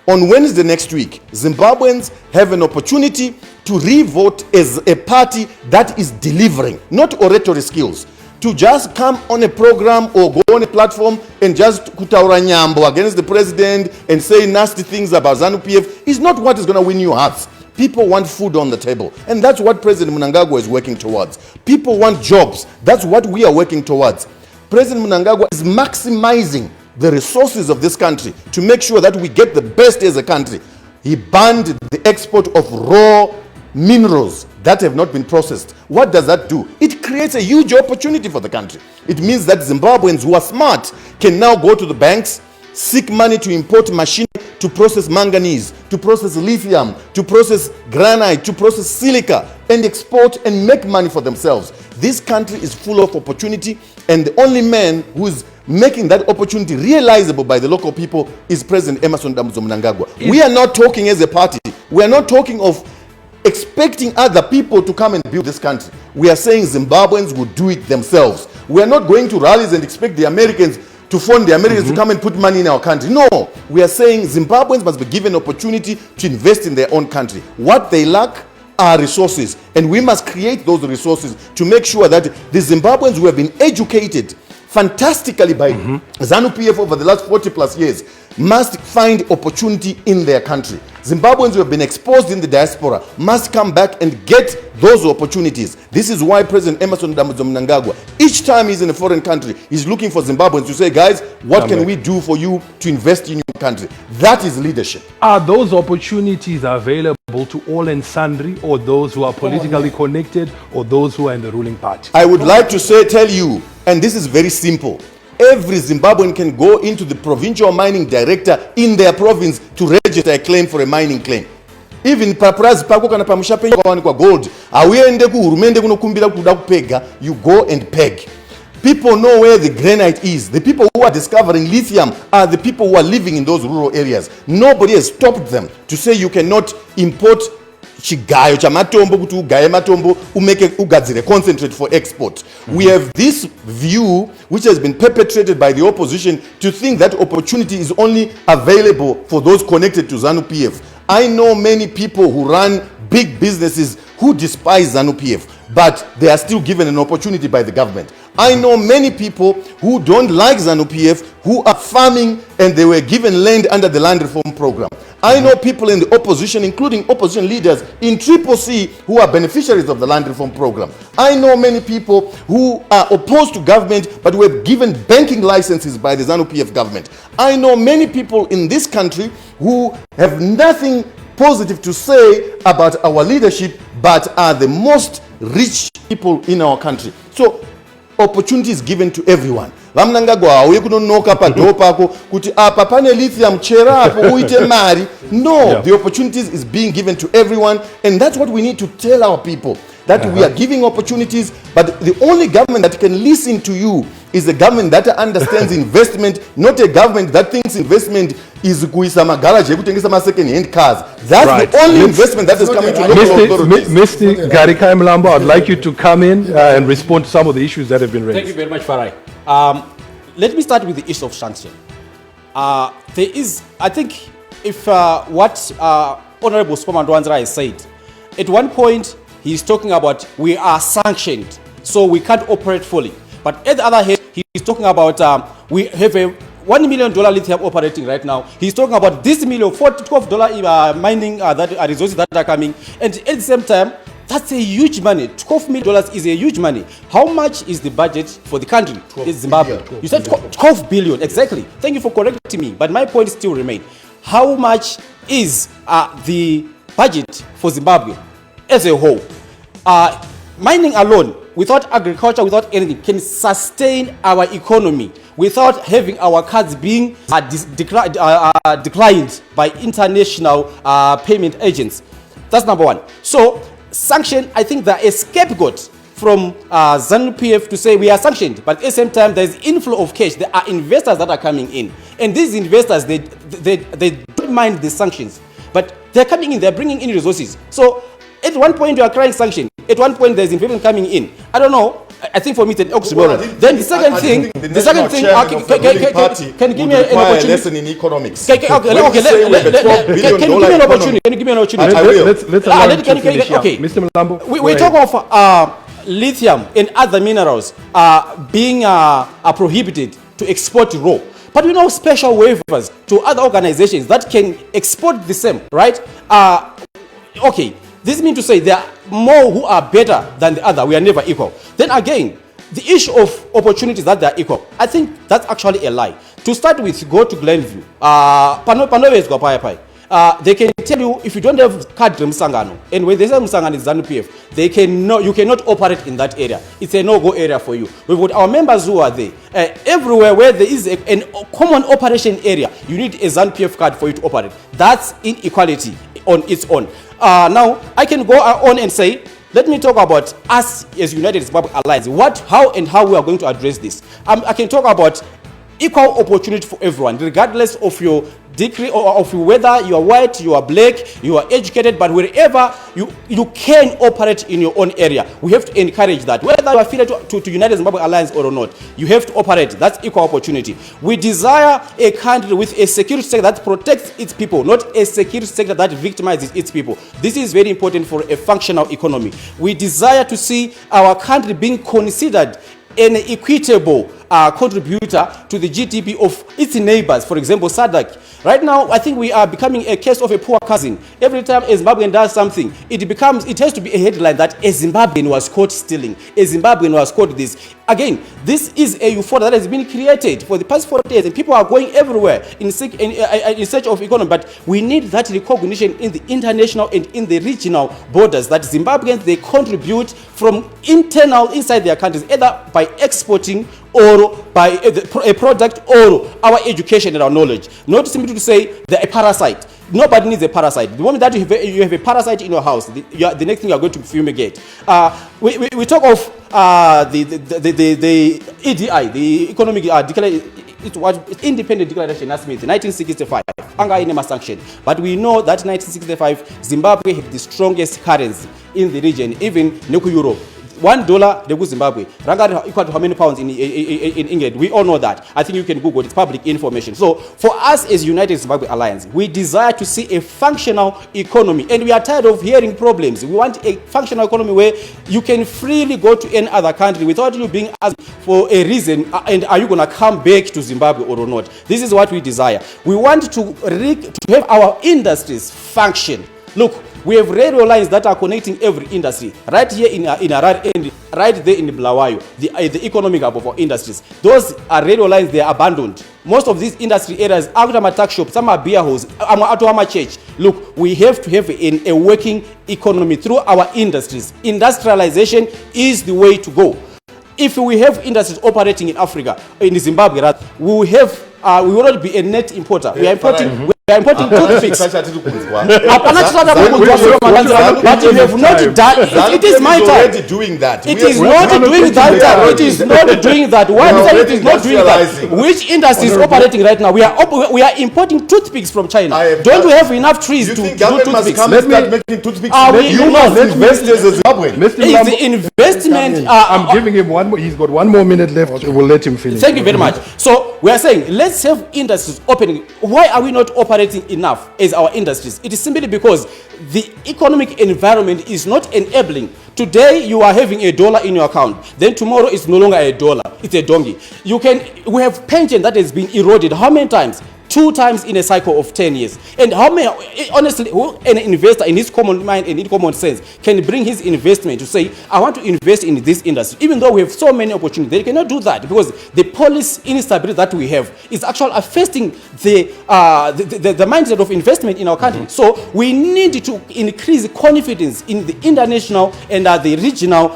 On Wednesday next week, Zimbabweans have an opportunity to re-vote as a party that is delivering, not oratory skills. To just come on a program or go on a platform and just kutaura nyambo against the president and say nasty things about ZANU PF is not what is going to win you hearts. People want food on the table, and that's what President Mnangagwa is working towards. People want jobs. That's what we are working towards. President Mnangagwa is maximizing the resources of this country to make sure that we get the best as a country. He banned the export of raw minerals that have not been processed. What does that do? It creates a huge opportunity for the country. It means that Zimbabweans who are smart can now go to the banks, seek money to import machinery to process manganese, to process lithium, to process granite, to process silica, and export and make money for themselves. This country is full of opportunity, and the only man who is making that opportunity realizable by the local people is President Emmerson Mnangagwa. We are not talking as a party. We are not talking of expecting other people to come and build this country. We are saying Zimbabweans will do it themselves. We are not going to rallies and expect the Americans to fund the Americans to come and put money in our country. No, we are saying Zimbabweans must be given opportunity to invest in their own country. What they lack are resources, and we must create those resources to make sure that the Zimbabweans who have been educated fantastically by ZANU PF over the last 40 plus years must find opportunity in their country. Zimbabweans who have been exposed in the diaspora must come back and get those opportunities. This is why President Emmerson Mnangagwa, each time he's in a foreign country, he's looking for Zimbabweans to say, guys, what can we do for you to invest in your country? That is leadership. Are those opportunities available to all and sundry, or those who are politically connected, or those who are in the ruling party? I would like to tell you, and this is very simple. Every Zimbabwean can go into the provincial mining director in their province to register a claim for a mining claim. Even paprazi pako kana pamushapenga kwa gold, awuende ku hurumende kunokumbira kuda kupega, you go and peg. People know where the granite is. The people who are discovering lithium are the people who are living in those rural areas. Nobody has stopped them to say you cannot import chigayo cha matombo kuti ugaye matombo umeke ugadzire concentrate for export. We have this view which has been perpetrated by the opposition to think that opportunity is only available for those connected to ZANU PF. I know many people who run big businesses who despise ZANU PF, but they are still given an opportunity by the government. I know many people who don't like ZANU PF who are farming and they were given land under the land reform program. I know people in the opposition, including opposition leaders in CCC, who are beneficiaries of the land reform program. I know many people who are opposed to government but were given banking licenses by the ZANU PF government. I know many people in this country who have nothing positive to say about our leadership but are the most rich people in our country. So opportunity is given to everyone. Vamnangagwa auye kunonoka padoo pako kuti apa pane lithium chera apo uite mari. No, the opportunities is being given to everyone, and that's what we need to tell our people, that we are giving opportunities, but the only government that can listen to you is a government that understands investment, not a government that thinks investment is kuisa magaraje kutengesa ma second hand cars. That's the only investment that is coming to local authorities. Mr. Garikai Mlambo, I'd like you to come in and respond to some of the issues that have been raised. Thank you very much, Farai. Let me start with the issue of sanction. There is, I think, if what Honorable Supa Mandiwanzira has said, at one point he's talking about we are sanctioned, so we can't operate fully. But at the other hand, he's talking about we have a $1 million lithium operating right now. He's talking about this $12 mining that resources that are coming, and at the same time, that's a huge money. $12 million is a huge money. How much is the budget for the country? It's Zimbabwe. You said 12 billion, exactly. Thank you for correcting me, but my point still remains. How much is the budget for Zimbabwe as a whole? Mining alone, without agriculture, without anything, can sustain our economy without having our cards being declined by international payment agents. That's number one. So, sanction, I think they're a scapegoat from ZANU PF to say we are sanctioned, but at the same time there's inflow of cash. There are investors that are coming in, and these investors, they don't mind the sanctions, but they're coming in, they're bringing in resources. So at one point you are crying sanction, at one point there's investment coming in. I don't know. I think for me it's an oxymoron. Then the second thing, can you give me an opportunity? Lesson in economics. Can you give me an opportunity? Can you give me an opportunity? I will. Let's allow him to finish. Okay, Mr. Mlambo. We talk of lithium and other minerals being prohibited to export raw. But we know special waivers to other organizations that can export the same, right? Okay, this means to say there are more who are better than the other. We are never equal. Then again, the issue of opportunities that they are equal, I think that's actually a lie. To start with, go to Glenview. They can tell you if you don't have card Msangano, and when they say Msangano is ZANU PF, you cannot operate in that area. It's a no-go area for you. We've got our members who are there. Everywhere where there is a common operation area, you need a ZANU PF card for you to operate. That's inequality on its own. Now, I can go on and say, let me talk about us as United Zimbabwe Alliance. How we are going to address this. I can talk about equal opportunity for everyone, regardless of your degree or of whether you are white, you are black, you are educated, but wherever you can operate in your own area, we have to encourage that. Whether you are affiliated to United Zimbabwe Alliance or not, you have to operate. That's equal opportunity. We desire a country with a security sector that protects its people, not a security sector that victimizes its people. This is very important for a functional economy. We desire to see our country being considered an equitable contributor to the GDP of its neighbors, for example, SADC. Right now, I think we are becoming a case of a poor cousin. Every time a Zimbabwean does something, it has to be a headline that a Zimbabwean was caught stealing, a Zimbabwean was caught this. Again, this is a euphoria that has been created for the past 40 years, and people are going everywhere in search of economy, but we need that recognition in the international and in the regional borders, that Zimbabweans, they contribute from inside their countries, either by exporting or by a product or our education and our knowledge. Not simply to say they're a parasite. Nobody needs a parasite. The moment that you have a parasite in your house, the next thing you are going to fumigate. We talk of the EDI, the Economic Independent Declaration, that's 1965. Sanction. But we know that 1965, Zimbabwe had the strongest currency in the region, even Neku Euro. $1 Neku Zimbabwe equal to how many pounds in England? We all know that. I think you can Google it. It's public information. So for us as United Zimbabwe Alliance, we desire to see a functional economy, and we are tired of hearing problems. We want a functional economy where you can freely go to any other country without you being asked for a reason, and are you going to come back to Zimbabwe or not? This is what we desire. We want to have our industries function. Look, we have railway lines that are connecting every industry. Right here in Harare and right there in Bulawayo, the economic hub of our industries. Those are railway lines, they are abandoned. Most of these industry areas, after my tuck shop, some are beer halls, our church. Look, we have to have a working economy through our industries. Industrialization is the way to go. If we have industries operating in Africa, in Zimbabwe, we will not be a net importer. We are importing. We are importing toothpicks. But you have not done. It is my time. It is not doing that. It is not doing that. Why it is not doing that? Which industry is operating right now? We are importing toothpicks from China. Don't we have enough trees to do toothpicks? Let me start making toothpicks. You must invest as a Zimbabwean. It's the investment. I'm giving him one more. He's got one more minute left. We'll let him finish. Thank you very much. So we are saying let's have industries opening. Why are we not operating enough as our industries? It is simply because the economic environment is not enabling. Today you are having $1 in your account. Then tomorrow it's no longer $1. It's a donkey. We have pension that has been eroded. How many times? 2 times in a cycle of 10 years. And how many, honestly, an investor in his common mind and in common sense can bring his investment to say, I want to invest in this industry, even though we have so many opportunities. They cannot do that because the policy instability that we have is actually affecting the mindset of investment in our country. So we need to increase confidence in the international and the regional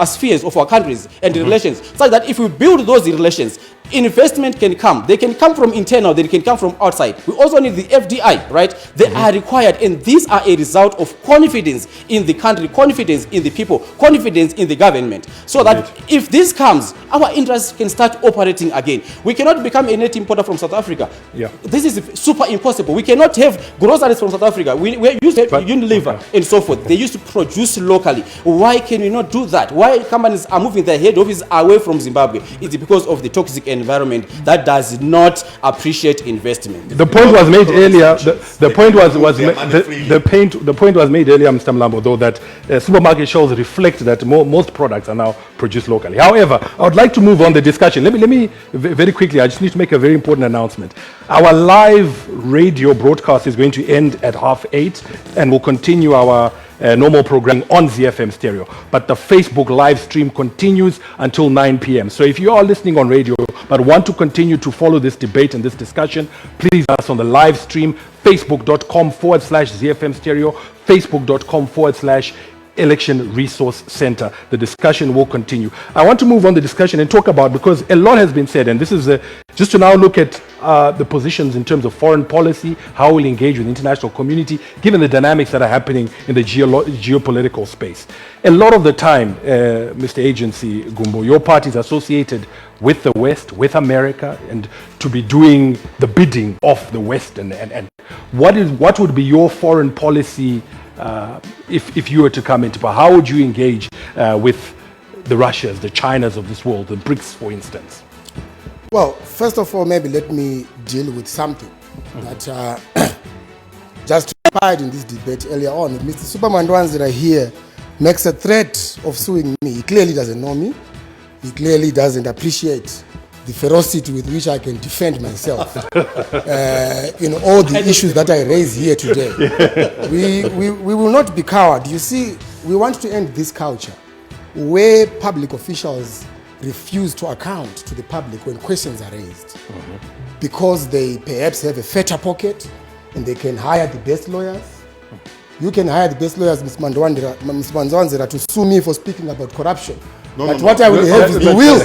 spheres of our countries and relations, such that if we build those relations, investment can come. They can come from internal, they can come from outside. We also need the FDI, right? They are required, and these are a result of confidence in the country, confidence in the people, confidence in the government. So that if this comes, our interests can start operating again. We cannot become a net importer from South Africa. Yeah. This is super impossible. We cannot have groceries from South Africa. We used to have Unilever and so forth. They used to produce locally. Why can we not do that? Why companies are moving their head office away from Zimbabwe? It's because of the toxic environment that does not appreciate investment. The point was made earlier. The point was made earlier, Mr. Mlambo, though, that supermarket shelves reflect that most products are now produced locally. However, I would like to move on the discussion. Let me very quickly. I just need to make a very important announcement. Our live radio broadcast is going to end at 8:30, and we'll continue our normal programming on ZiFM stereo, but the Facebook live stream continues until 9 p.m. So if you are listening on radio but want to continue to follow this debate and this discussion, please us on the live stream, facebook.com/ZiFM stereo, facebook.com/Election Resource Center. The discussion will continue. I want to move on the discussion and talk about, because a lot has been said, and this is just to now look at the positions in terms of foreign policy, how we'll engage with the international community, given the dynamics that are happening in the geopolitical space. A lot of the time, Mr. Agency Gumbo, your party is associated with the West, with America, and to be doing the bidding of the West. And what would be your foreign policy if you were to come into power? How would you engage with the Russias, the Chinas of this world, the BRICS, for instance? Well, first of all, maybe let me deal with something that just transpired in this debate earlier on. Mr. Supa Mandiwanzira here makes a threat of suing me. He clearly doesn't know me. He clearly doesn't appreciate the ferocity with which I can defend myself in all the issues that I raise here today. We will not be coward. You see, we want to end this culture where public officials refuse to account to the public when questions are raised because they perhaps have a fatter pocket and they can hire the best lawyers. You can hire the best lawyers, Ms. Mandiwanzira, to sue me for speaking about corruption. But what I will have is the will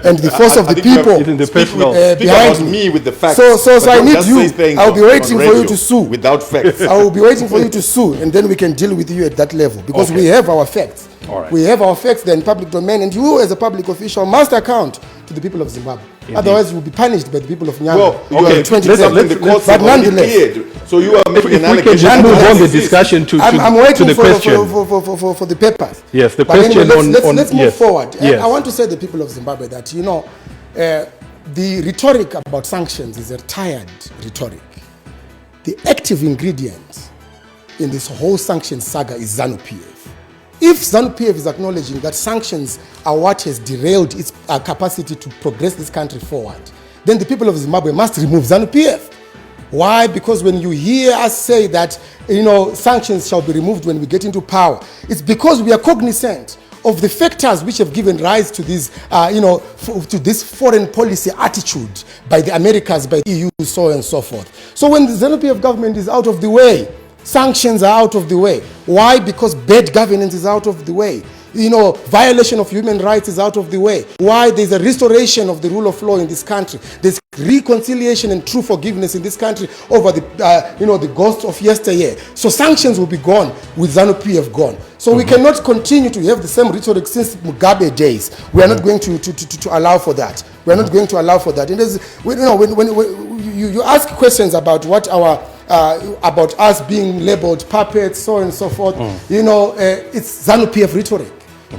and the force of the people behind me with the facts. So I need you. I'll be waiting for you to sue. Without facts. I will be waiting for you to sue, and then we can deal with you at that level, because we have our facts. All right. We have our facts. They're in public domain, and you as a public official must account to the people of Zimbabwe. Indeed. Otherwise, you will be punished by the people of Nyanga. Well, okay. But nonetheless, so you are making an allegation. We can move on the discussion to I'm waiting the question. For the papers. Yes, the but question anyway, let's move forward. Yes. I want to say to the people of Zimbabwe that, the rhetoric about sanctions is a tired rhetoric. The active ingredient in this whole sanctions saga is ZANU PF. If ZANU PF is acknowledging that sanctions are what has derailed its capacity to progress this country forward, then the people of Zimbabwe must remove ZANU PF. Why? Because when you hear us say that, sanctions shall be removed when we get into power, it's because we are cognizant of the factors which have given rise to this, to this foreign policy attitude by the Americans, by the EU, so on and so forth. So when the ZANU PF government is out of the way, sanctions are out of the way. Why? Because bad governance is out of the way. Violation of human rights is out of the way. Why? There's a restoration of the rule of law in this country. There's reconciliation and true forgiveness in this country over the ghost of yesteryear. So sanctions will be gone with ZANU PF gone. So we cannot continue to have the same rhetoric since Mugabe days. We are not going to allow for that. We are not going to allow for that. And when you ask questions about what our about us being labeled puppets, so on and so forth, it's ZANU PF rhetoric,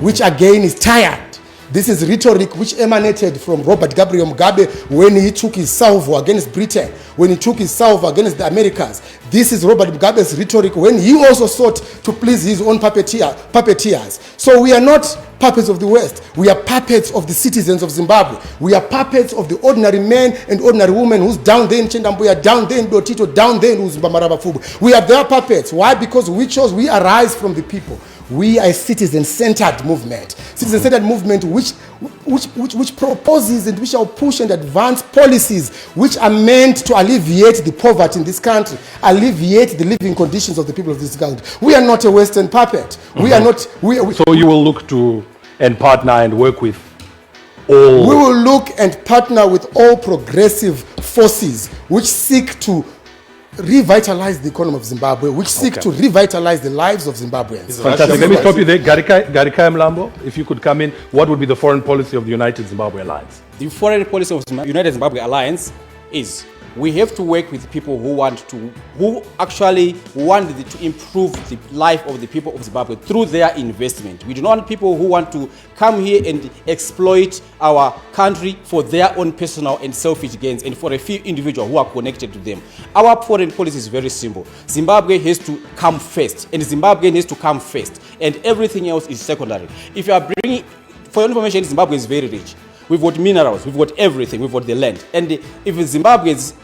which again is tired. This is rhetoric which emanated from Robert Gabriel Mugabe when he took his salvo against Britain, when he took his salvo against the Americans. This is Robert Mugabe's rhetoric when he also sought to please his own puppeteers. So we are not puppets of the West. We are puppets of the citizens of Zimbabwe. We are puppets of the ordinary men and ordinary women who's down there in Chendambuya, down there in Dotito, down there in Uzbamarabafubu. We are their puppets. Why? Because we arise from the people. We are a citizen-centered movement. Citizen-centered movement which proposes and which shall push and advance policies which are meant to alleviate the poverty in this country, alleviate the living conditions of the people of this country. We are not a Western puppet. We are not. So you will look to and partner and work with all. We will look and partner with all progressive forces which seek to revitalize the economy of Zimbabwe, which seek to revitalize the lives of Zimbabweans. Fantastic. Let me stop you there. Garikai Mlambo, if you could come in, what would be the foreign policy of the United Zimbabwe Alliance? The foreign policy of the United Zimbabwe Alliance is we have to work with people who actually want to improve the life of the people of Zimbabwe through their investment. We do not want people who want to come here and exploit our country for their own personal and selfish gains and for a few individuals who are connected to them. Our foreign policy is very simple. Zimbabwe has to come first, and Zimbabwe has to come first, and everything else is secondary. If you are bringing, for your information, Zimbabwe is very rich. We've got minerals, we've got everything, we've got the land. And if Zimbabweans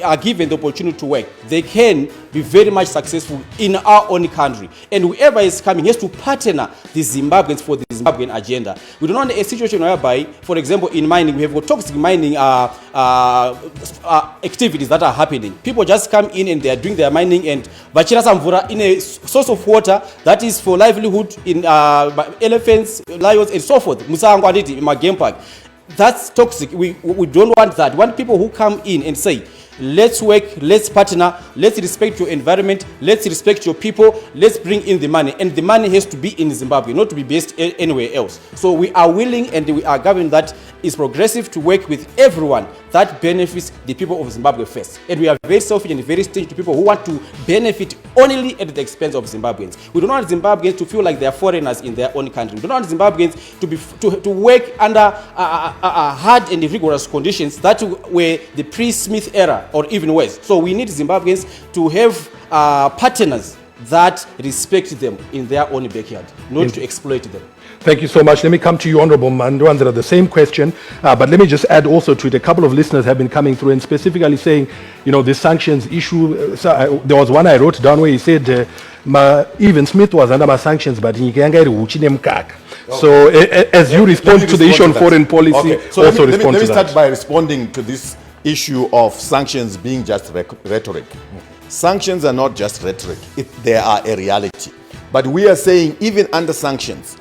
are given the opportunity to work, they can be very much successful in our own country. And whoever is coming has to partner the Zimbabweans for the Zimbabwean agenda. We do not want a situation whereby, for example, in mining, we have got toxic mining activities that are happening. People just come in and they are doing their mining and vachira samvura in a source of water that is for livelihood in elephants, lions, and so forth. Musango aditi in my game park. That's toxic. We don't want that. We want people who come in and say, let's work, let's partner, let's respect your environment, let's respect your people, let's bring in the money. And the money has to be in Zimbabwe, not to be based anywhere else. So we are willing and we are government that is progressive to work with everyone that benefits the people of Zimbabwe first. And we are very selfish and very stingy to people who want to benefit only at the expense of Zimbabweans. We do not want Zimbabweans to feel like they are foreigners in their own country. We do not want Zimbabweans to work under hard and rigorous conditions that were the pre-Smith era or even worse. So we need Zimbabweans to have partners that respect them in their own backyard, not to exploit them. Thank you so much. Let me come to you, Honorable Mandiwanzira, the same question. But let me just add also to it, a couple of listeners have been coming through and specifically saying, you know, this sanctions issue. There was one I wrote down where he said, even Smith was under my sanctions, but he can't get mkaka. So as you respond to the issue on foreign policy, okay. So also let me start that. by responding to this issue of sanctions being just rhetoric. Sanctions are not just rhetoric. They are a reality. But we are saying even under sanctions,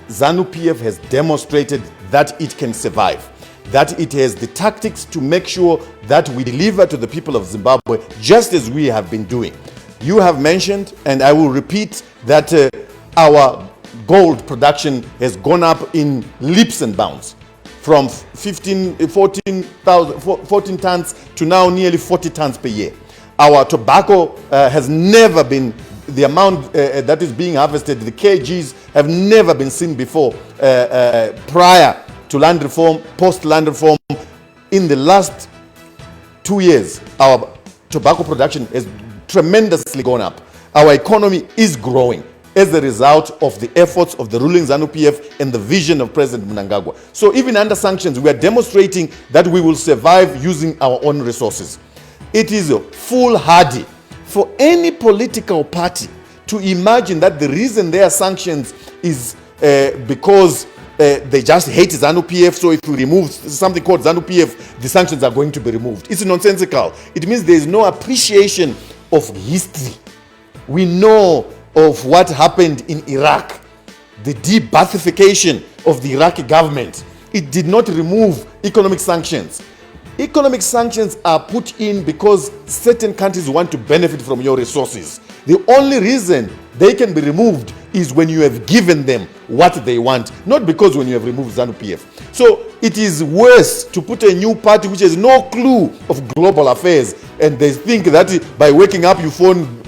ZANU PF has demonstrated that it can survive, that it has the tactics to make sure that we deliver to the people of Zimbabwe just as we have been doing. You have mentioned, and I will repeat, that our gold production has gone up in leaps and bounds from 14 tons to now nearly 40 tons per year. Our tobacco has never been, the amount that is being harvested, the kgs have never been seen before prior to land reform, post land reform. In the last 2 years, our tobacco production has tremendously gone up. Our economy is growing as a result of the efforts of the ruling ZANU PF and the vision of President Mnangagwa. So even under sanctions, we are demonstrating that we will survive using our own resources. It is foolhardy for any political party to imagine that the reason there are sanctions is because they just hate ZANU PF, so if we remove something called ZANU PF, the sanctions are going to be removed. It's nonsensical. It means there is no appreciation of history. We know of what happened in Iraq, the de-Baathification of the Iraqi government. It did not remove economic sanctions. Economic sanctions are put in because certain countries want to benefit from your resources. The only reason they can be removed is when you have given them what they want, not because when you have removed ZANU PF. So it is worse to put a new party which has no clue of global affairs, and they think that by waking up you phone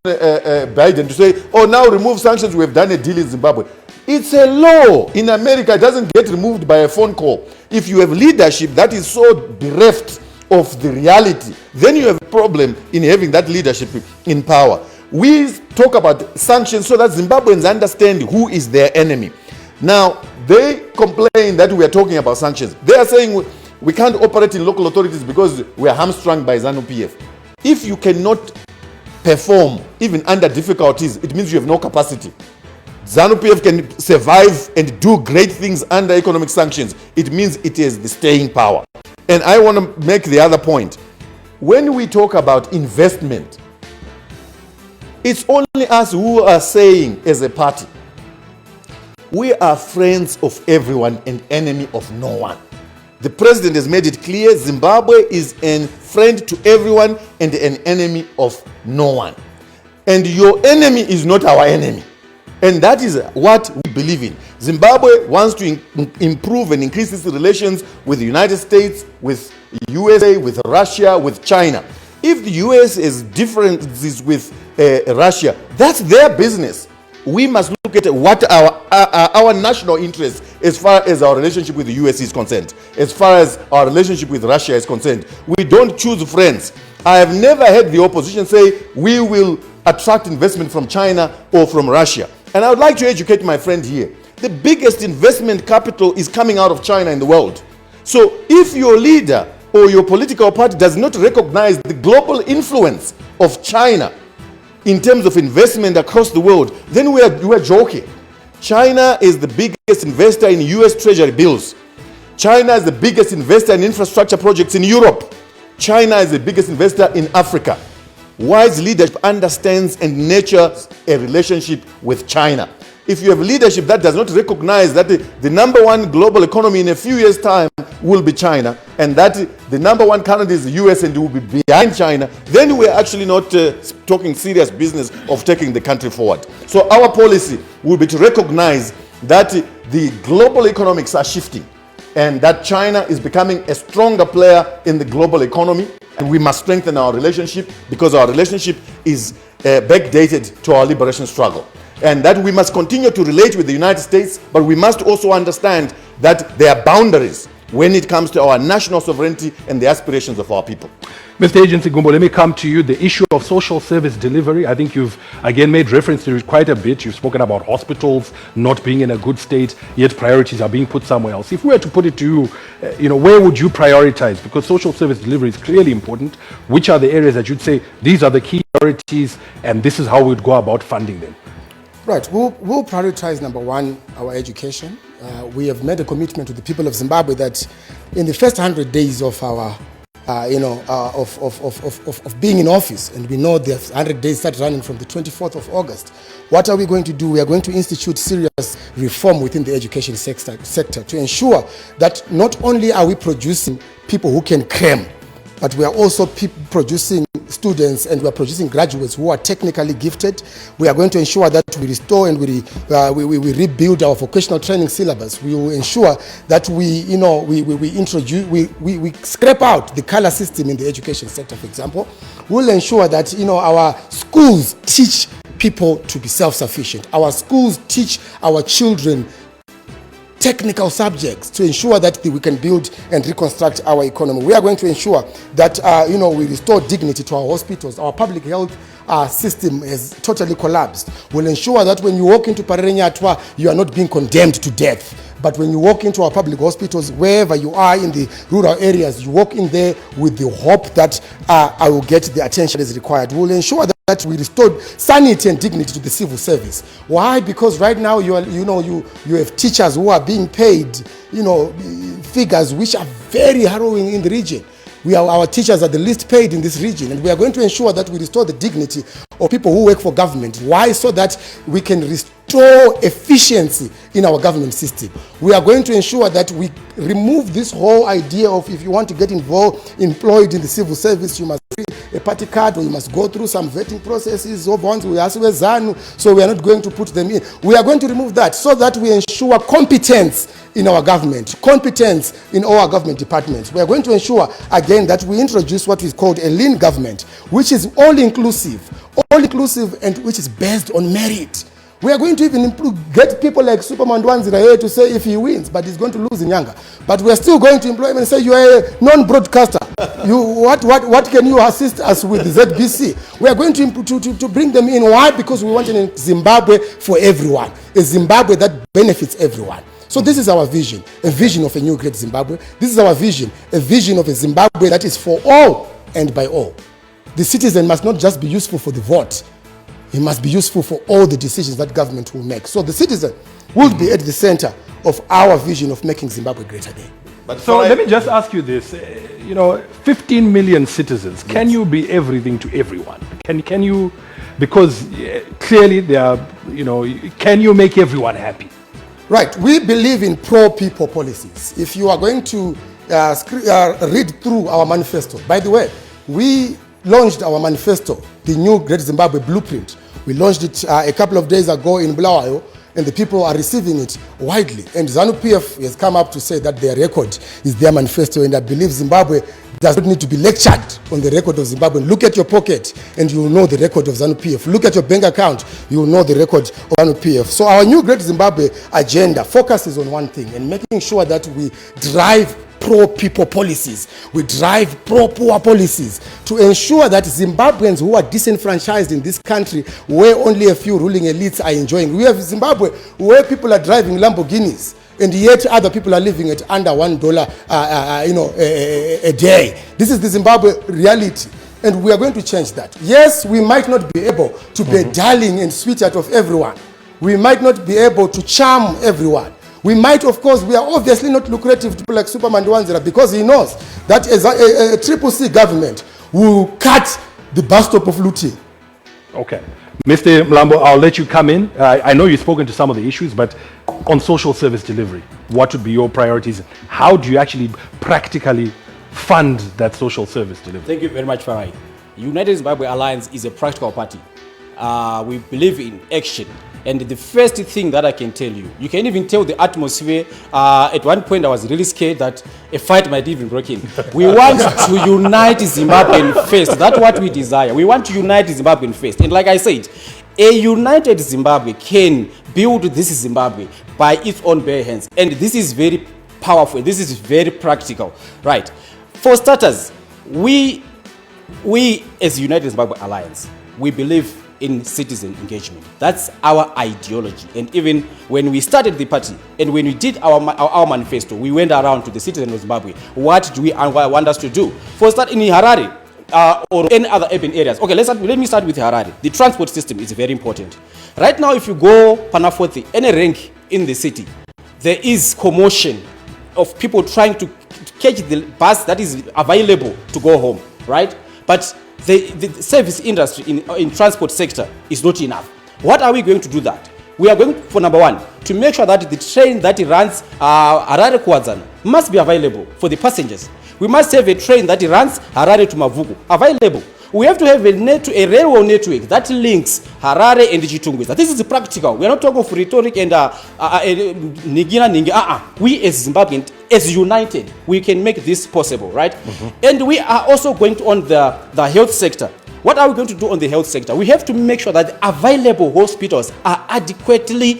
Biden to say, oh, now remove sanctions, we have done a deal in Zimbabwe. It's a law. In America, it doesn't get removed by a phone call. If you have leadership that is so bereft of the reality, then you have a problem in having that leadership in power. We talk about sanctions so that Zimbabweans understand who is their enemy. Now, they complain that we are talking about sanctions. They are saying we can't operate in local authorities because we are hamstrung by ZANU PF. If you cannot perform even under difficulties, it means you have no capacity. ZANU PF can survive and do great things under economic sanctions. It means it is the staying power. And I want to make the other point. When we talk about investment, it's only us who are saying as a party, we are friends of everyone and enemy of no one. The president has made it clear Zimbabwe is a friend to everyone and an enemy of no one. And your enemy is not our enemy. And that is what we believe in. Zimbabwe wants to improve and increase its relations with the United States, with USA, with Russia, with China. If the US has differences with Russia, that's their business. We must look at what our national interest as far as our relationship with the US is concerned, as far as our relationship with Russia is concerned. We don't choose friends. I have never heard the opposition say we will attract investment from China or from Russia. And I would like to educate my friend here. The biggest investment capital is coming out of China in the world. So if your leader or your political party does not recognize the global influence of China in terms of investment across the world, then we are joking. China is the biggest investor in US Treasury bills. China is the biggest investor in infrastructure projects in Europe. China is the biggest investor in Africa. Wise leadership understands and nurtures a relationship with China. If you have leadership that does not recognize that the number one global economy in a few years' time will be China, and that the number one currency is the US and will be behind China, then we're actually not talking serious business of taking the country forward. So our policy will be to recognize that the global economics are shifting and that China is becoming a stronger player in the global economy, and we must strengthen our relationship because our relationship is backdated to our liberation struggle. And that we must continue to relate with the United States, but we must also understand that there are boundaries when it comes to our national sovereignty and the aspirations of our people. Mr. Agency Gumbo, let me come to you. The issue of social service delivery, I think you've again made reference to it quite a bit. You've spoken about hospitals not being in a good state, yet priorities are being put somewhere else. If we were to put it to you, where would you prioritize? Because social service delivery is clearly important. Which are the areas that you'd say these are the key priorities and this is how we'd go about funding them? Right, we'll prioritize number one, our education. We have made a commitment to the people of Zimbabwe that in the first 100 days of our, of being in office, and we know the 100 days start running from the 24th of August. What are we going to do? We are going to institute serious reform within the education sector to ensure that not only are we producing people who can cram, but we are also producing students and we are producing graduates who are technically gifted. We are going to ensure that we restore and we rebuild our vocational training syllabus. We will ensure that we scrape out the color system in the education sector, for example. We'll ensure that our schools teach people to be self-sufficient. Our schools teach our children technical subjects to ensure that we can build and reconstruct our economy. We are going to ensure that we restore dignity to our hospitals. Our public health system has totally collapsed. We'll ensure that when you walk into Parerenyatwa, you are not being condemned to death. But when you walk into our public hospitals, wherever you are in the rural areas, you walk in there with the hope that I will get the attention that is required. We'll ensure that we restored sanity and dignity to the civil service. Why? Because right now you have teachers who are being paid, figures which are very harrowing in the region. Our teachers are the least paid in this region, and we are going to ensure that we restore the dignity of people who work for government. Why? So that we can restore efficiency in our government system. We are going to ensure that we remove this whole idea of if you want to get employed in the civil service, you must a party card or you must go through some vetting processes of ones we ask with ZANU, so we are not going to put them in. We are going to remove that so that we ensure competence in our government, competence in all our government departments. We are going to ensure again that we introduce what is called a lean government, which is all inclusive and which is based on merit. We are going to even get people like Supa Mandiwanzira here to say if he wins, but he's going to lose in Nyanga. But we are still going to employ him and say, you are a non-broadcaster. What can you assist us with, ZBC? We are going to bring them in. Why? Because we want a Zimbabwe for everyone. A Zimbabwe that benefits everyone. So this is our vision, a vision of a new great Zimbabwe. This is our vision, a vision of a Zimbabwe that is for all and by all. The citizen must not just be useful for the vote. He must be useful for all the decisions that government will make. So the citizen will be at the center of our vision of making Zimbabwe great again. But so let me just ask you this. 15 million citizens, yes. Can you be everything to everyone? Can you, because clearly there are, can you make everyone happy? Right. We believe in pro-people policies. If you are going to read through our manifesto, by the way, we launched our manifesto, the new Great Zimbabwe Blueprint. We launched it a couple of days ago in Bulawayo, and the people are receiving it widely. And ZANU PF has come up to say that their record is their manifesto, and I believe Zimbabwe does not need to be lectured on the record of Zimbabwe. Look at your pocket, and you will know the record of ZANU PF. Look at your bank account, you will know the record of ZANU PF. So our new Great Zimbabwe agenda focuses on one thing, and making sure that we drive pro-people policies, we drive pro-poor policies to ensure that Zimbabweans who are disenfranchised in this country, where only a few ruling elites are enjoying. We have Zimbabwe where people are driving Lamborghinis, and yet other people are living at under $1 a day. This is the Zimbabwe reality, and we are going to change that. Yes, we might not be able to be a darling and sweetheart of everyone. We might not be able to charm everyone. We might, of course, we are obviously not lucrative to people like Supa Mandiwanzira, because he knows that as a CCC government will cut the bus stop of Luti. Okay. Mr. Mlambo, I'll let you come in. I know you've spoken to some of the issues, but on social service delivery, what would be your priorities? How do you actually practically fund that social service delivery? Thank you very much, Farai. United Zimbabwe Alliance is a practical party. We believe in action. And the first thing that I can tell you, you can even tell the atmosphere. At one point, I was really scared that a fight might even break in. We want to unite Zimbabwean first. That's what we desire. We want to unite Zimbabwean first. And like I said, a united Zimbabwe can build this Zimbabwe by its own bare hands. And this is very powerful. This is very practical. Right. For starters, we as United Zimbabwe Alliance, we believe in citizen engagement. That's our ideology. And even when we started the party and when we did our manifesto, we went around to the citizens of Zimbabwe. What do we want us to do? For start in Harare or any other urban areas. Okay, let me start with Harare. The transport system is very important. Right now, if you go Panaforthi, any rank in the city, there is commotion of people trying to catch the bus that is available to go home, right? But the service industry in transport sector is not enough. What are we going to do that? We are going, for number one, to make sure that the train that runs Harare Kwazana must be available for the passengers. We must have a train that runs Harare to Mavuku available. We have to have a railway network that links Harare and Chitungwiza. This is practical. We are not talking of rhetoric and we as Zimbabweans, as united, we can make this possible, right? And we are also going to on the health sector. What are we going to do on the health sector? We have to make sure that the available hospitals are adequately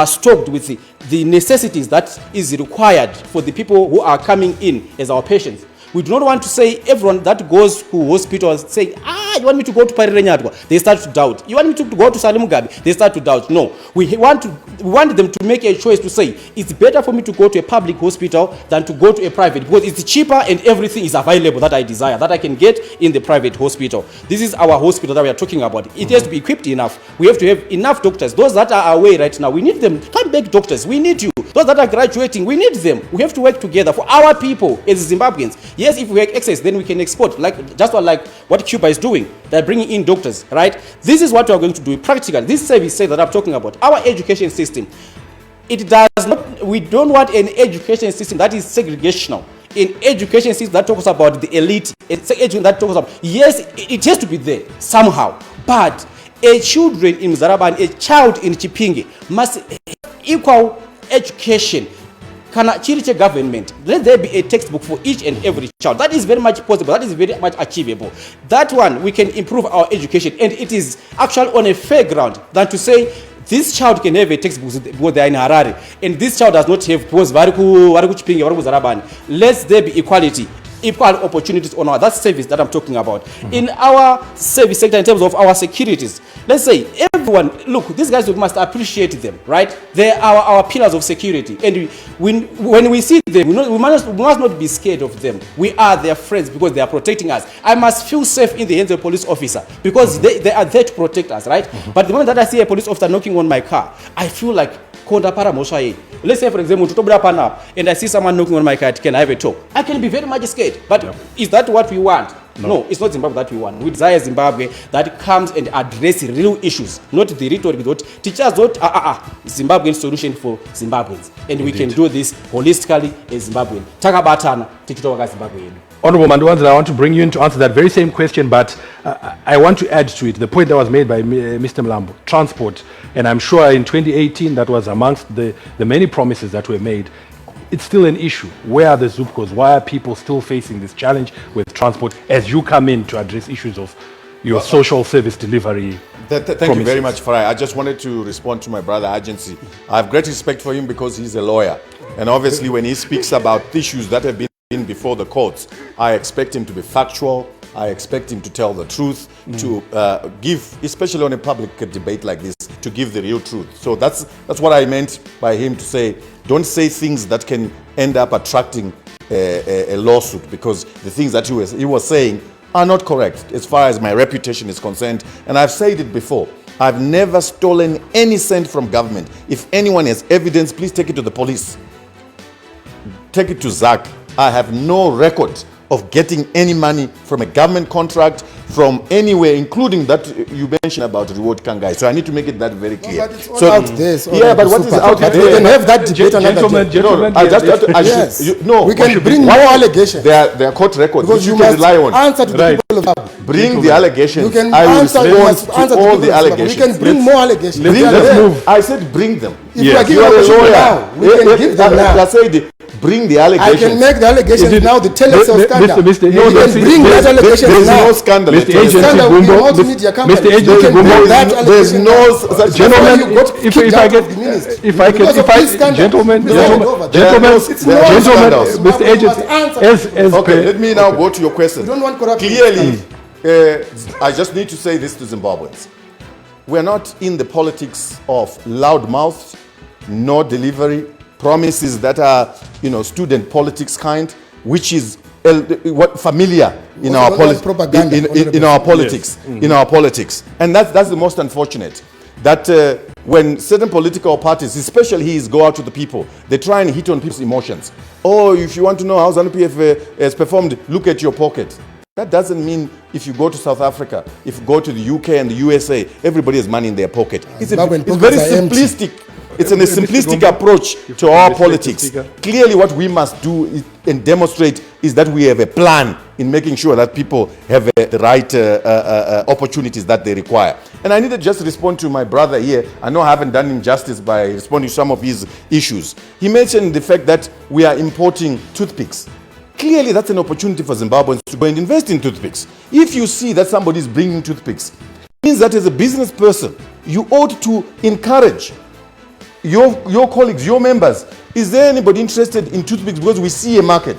stocked with the necessities that is required for the people who are coming in as our patients. We do not want to say everyone that goes to hospitals say, you want me to go to Parirenyatwa? They start to doubt. You want me to go to Salimugabe? They start to doubt. No, we want them to make a choice to say, it's better for me to go to a public hospital than to go to a private, because it's cheaper and everything is available that I desire, that I can get in the private hospital. This is our hospital that we are talking about. It has to be equipped enough. We have to have enough doctors. Those that are away right now, we need them. Come back, doctors. We need you. Those that are graduating, we need them. We have to work together for our people as Zimbabweans. Yes, if we have access, then we can export, like what Cuba is doing. They're bringing in doctors, right? This is what we are going to do practically. This service that I'm talking about, our education system, it does not. We don't want an education system that is segregational. An education system that talks about the elite, that talks about, yes, it has to be there somehow, but a children in Mzaraba, a child in Chipinge must have equal education. Government, let there be a textbook for each and every child. That is very much possible. That is very much achievable. That one, we can improve our education, and it is actually on a fair ground than to say this child can have a textbook because they are in Harare, and this child does not have because let's there be equality, equal opportunities on our, that's service that I'm talking about. In our service sector, in terms of our securities, let's say everyone, look, these guys, we must appreciate them, right? They are our pillars of security, and when we see them, we must not be scared of them. We are their friends because they are protecting us. I must feel safe in the hands of a police officer because they are there to protect us, right? But the moment that I see a police officer knocking on my car, I feel like let's say, for example, and I see someone knocking on my car, can I have a talk? I can be very much scared. But is that what we want? No, it's not Zimbabwe that we want. We desire Zimbabwe that comes and addresses real issues, not the rhetoric. Not teachers, not Zimbabwean solution for Zimbabweans, and we can do this holistically as Zimbabwean. Takabatana, tikitoka Zimbabwean. Honorable Mandiwanzira, I want to bring you in to answer that very same question, but I want to add to it the point that was made by Mr. Mlambo, transport. And I'm sure in 2018 that was amongst the many promises that were made. It's still an issue. Where are the Zupcos? Why are people still facing this challenge with transport as you come in to address issues of your social service delivery? Thank you very much, Farai. I just wanted to respond to my brother Agency. I have great respect for him because he's a lawyer. And obviously when he speaks about issues that have been before the courts, I expect him to be factual. I expect him to tell the truth, to give, especially on a public debate like this, to give the real truth. So that's what I meant by him to say, don't say things that can end up attracting a lawsuit, because the things that he was saying are not correct as far as my reputation is concerned. And I've said it before. I've never stolen any cent from government. If anyone has evidence, please take it to the police. Take it to ZAC. I have no record of getting any money from a government contract, from anywhere, including that you mentioned about reward Kangai. So I need to make it that very clear. But it's all out there. Yeah, but what is out there? We can have that debate another day. Gentlemen, We can bring more allegations. They are court records, Because which you you can must rely on. answer to the people of Zimbabwe. Bring the allegations. You can I will answer respond to to all people the of Zimbabwe. allegations. We can bring more allegations. Bring They are them. there. move. I said bring them. If you are You giving are a opportunity lawyer. now, we can give them now. I said bring the I allegations. can make the allegations now, the telesale scandal. Mr. You can bring that allegations There is now. no scandal. Mr. Agency Scandal will be Gumbo, multimedia company. Mr. Agency You can Gumbo, bring that There's allegation no now. such Gentlemen, You got if kicked I out can, of the ministry. if I Because can, of this scandal. gentlemen, It's all over. gentlemen, It's no scandals. Mr. Agency, as Okay, let me now go to your question. We don't want corruption. Clearly, I just need to say this to Zimbabweans. We're not in the politics of loud mouths, no delivery, promises that are, student politics kind, which is what familiar in our in our politics, in our politics, and that's the most unfortunate. That when certain political parties, especially go out to the people, they try and hit on people's emotions. Oh, if you want to know how ZANU PF has performed, look at your pocket. That doesn't mean if you go to South Africa, if you go to the UK and the USA, everybody has money in their pocket. It's very simplistic. It's a simplistic approach to our politics. Clearly what we must do and demonstrate is that we have a plan in making sure that people have the right opportunities that they require. And I need to just respond to my brother here. I know I haven't done him justice by responding to some of his issues. He mentioned the fact that we are importing toothpicks. Clearly, that's an opportunity for Zimbabweans to go and invest in toothpicks. If you see that somebody is bringing toothpicks, it means that as a business person, you ought to encourage your colleagues, your members. Is there anybody interested in toothpicks because we see a market?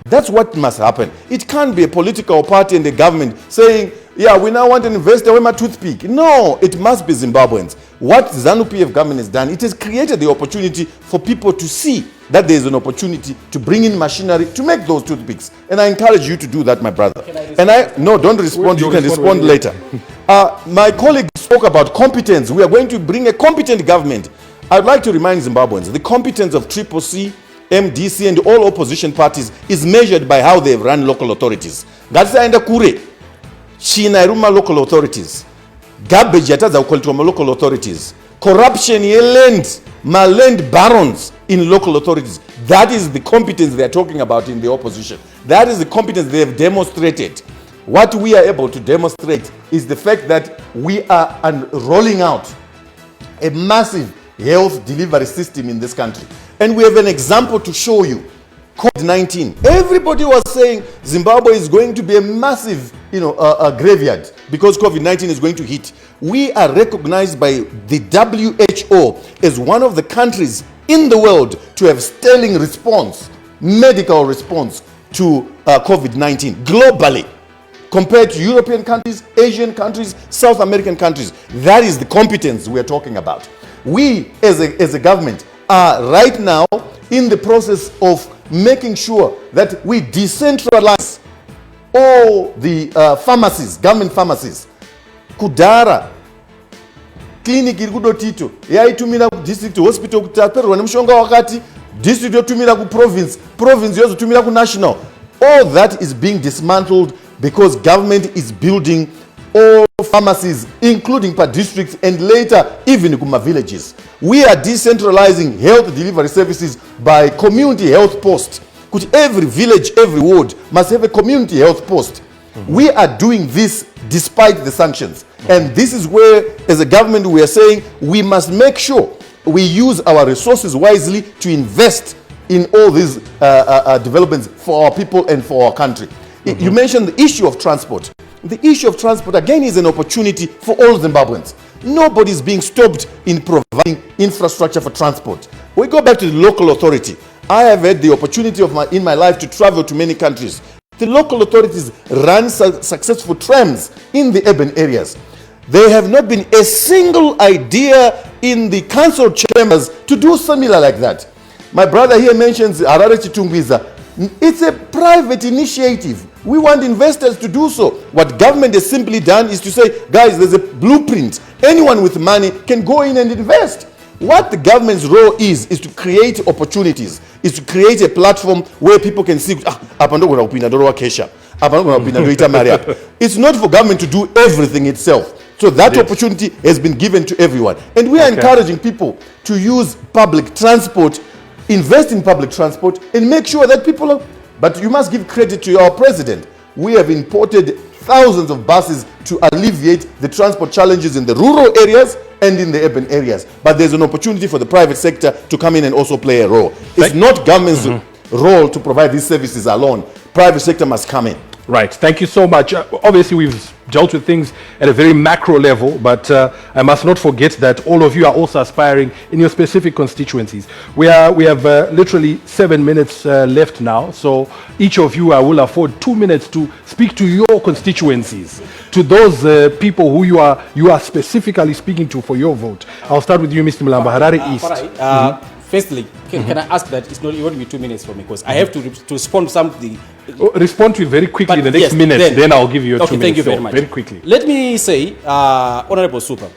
That's what must happen. It can't be a political party and the government saying, yeah, we now want to invest away my toothpick. No, it must be Zimbabweans. What ZANU PF government has done, it has created the opportunity for people to see that there is an opportunity to bring in machinery to make those toothpicks. And I encourage you to do that, my brother. No, don't respond. You can respond later. My colleague spoke about competence. We are going to bring a competent government. I'd like to remind Zimbabweans, the competence of CCC, MDC, and all opposition parties is measured by how they run local authorities. Ngatisaenda kure. China iruma local authorities. Garbage yatadza kukoltwa ma local authorities. Corruption land, land barons in local authorities. That is the competence they are talking about in the opposition. That is the competence they have demonstrated. What we are able to demonstrate is the fact that we are rolling out a massive health delivery system in this country. And we have an example to show you. COVID-19. Everybody was saying Zimbabwe is going to be a massive a graveyard because COVID-19 is going to hit. We are recognized by the WHO as one of the countries in the world to have sterling response, medical response to COVID-19 globally, compared to European countries, Asian countries, South American countries. That is the competence we are talking about. We, as a government, are right now in the process of making sure that we decentralize all the pharmacies, government pharmacies. Kudara, clinic iri kudotito, yaitumira ku district hospital kutaperwa nemushonga wakati, district yotumira ku province, province yozotumira ku national. All that is being dismantled because government is building all pharmacies, including per districts and later even kuma villages. We are decentralizing health delivery services by community health post. Could every village, every ward must have a community health post. We are doing this despite the sanctions. And this is where, as a government, we are saying we must make sure we use our resources wisely to invest in all these developments for our people and for our country. You mentioned the issue of transport. The issue of transport, again, is an opportunity for all Zimbabweans. Nobody is being stopped in providing infrastructure for transport. We go back to the local authority. I have had the opportunity in my life to travel to many countries. The local authorities run successful trams in the urban areas. There have not been a single idea in the council chambers to do similar like that. My brother here mentions Harare Chitungwiza. It's a private initiative. We want investors to do so. What government has simply done is to say, guys, there's a blueprint. Anyone with money can go in and invest. What the government's role is to create opportunities, is to create a platform where people can see, it's not for government to do everything itself. So that opportunity has been given to everyone. And we are encouraging people to use public transport, invest in public transport, and make sure that people are, but you must give credit to our president. We have imported thousands of buses to alleviate the transport challenges in the rural areas and in the urban areas. But there's an opportunity for the private sector to come in and also play a role. It's not government's role to provide these services alone. Private sector must come in. Right. Thank you so much. Obviously, we've dealt with things at a very macro level, but I must not forget that all of you are also aspiring in your specific constituencies. We have literally 7 minutes left now, so each of you will afford 2 minutes to speak to your constituencies, to those people who you are specifically speaking to for your vote. I'll start with you, Mr. Mlambo, Harare East. Firstly, can I ask that it won't be 2 minutes for me because I have to respond to something. Respond to it very quickly in the next minute, then I'll give you 2 minutes. Thank you very much. Very quickly. Let me say, Honorable Supa,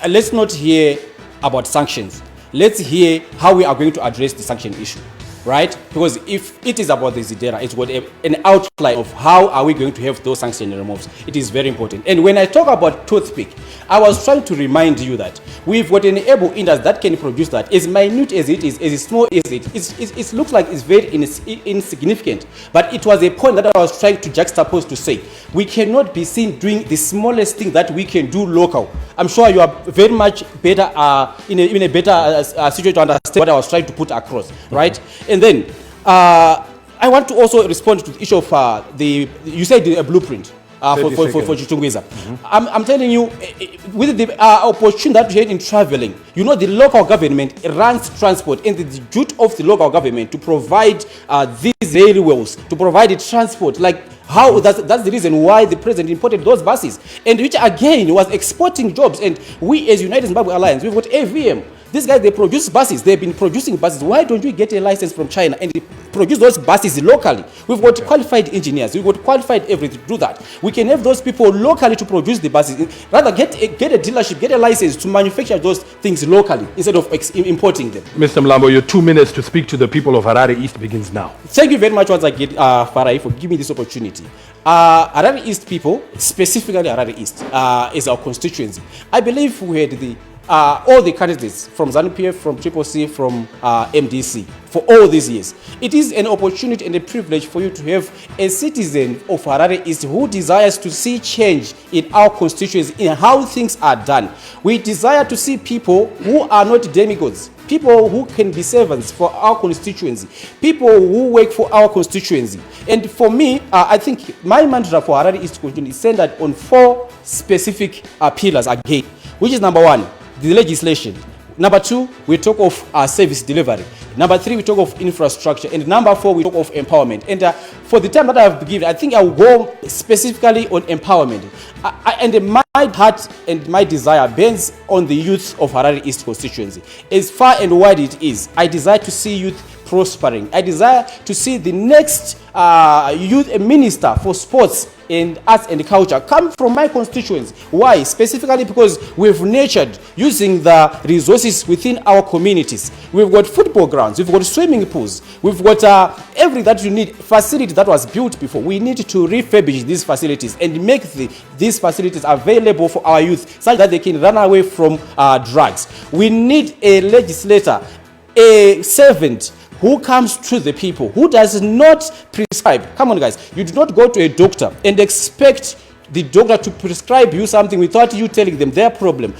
let's not hear about sanctions. Let's hear how we are going to address the sanction issue, right? Because if it is about the Zidera, it's got an outline of how are we going to have those sanctions removed. It is very important. And when I talk about toothpick, I was trying to remind you that we've got an able industry that can produce that. As minute as it is, as small as it looks like it's very insignificant. But it was a point that I was trying to juxtapose to say, we cannot be seen doing the smallest thing that we can do local. I'm sure you are very much better, in a better situation to understand what I was trying to put across, right? And then, I want to also respond to the issue of you said a blueprint. For Chitungwiza. I'm telling you, with the opportunity that we had in traveling, you know, the local government runs transport, and the duty of the local government to provide these railways, to provide the transport, like how that's the reason why the president imported those buses, and which again was exporting jobs. And we as United Zimbabwe Alliance, we've got AVM. These guys, they produce buses. They've been producing buses. Why don't we get a license from China and produce those buses locally? We've got qualified engineers. We've got qualified everything to do that. We can have those people locally to produce the buses. Rather, get a dealership, get a license to manufacture those things locally instead of importing them. Mr. Mlambo, your 2 minutes to speak to the people of Harare East begins now. Thank you very much once again, Farai, for giving me this opportunity. Harare East people, specifically Harare East, is our constituency. I believe we had the all the candidates from ZANU PF, from CCC, from MDC for all these years. It is an opportunity and a privilege for you to have a citizen of Harare East who desires to see change in our constituency, in how things are done. We desire to see people who are not demigods, people who can be servants for our constituency, people who work for our constituency. And for me, I think my mantra for Harare East constituency is centered on 4 specific pillars again, which is number 1, the legislation. Number 2, we talk of service delivery. Number 3, we talk of infrastructure. And number 4, we talk of empowerment. And for the time that I have given, I think I will go specifically on empowerment. And my heart and my desire burns on the youth of Harare East constituency. As far and wide it is, I desire to see youth prospering. I desire to see the next youth minister for sports and arts and culture come from my constituency. Why? Specifically because we've nurtured using the resources within our communities. We've got football grounds, we've got swimming pools, we've got everything that you need, facility that was built before. We need to refurbish these facilities and make these facilities available for our youth such that they can run away from drugs. We need a legislator, a servant who comes to the people, who does not prescribe. Come on, guys. You do not go to a doctor and expect the doctor to prescribe you something without you telling them their problem.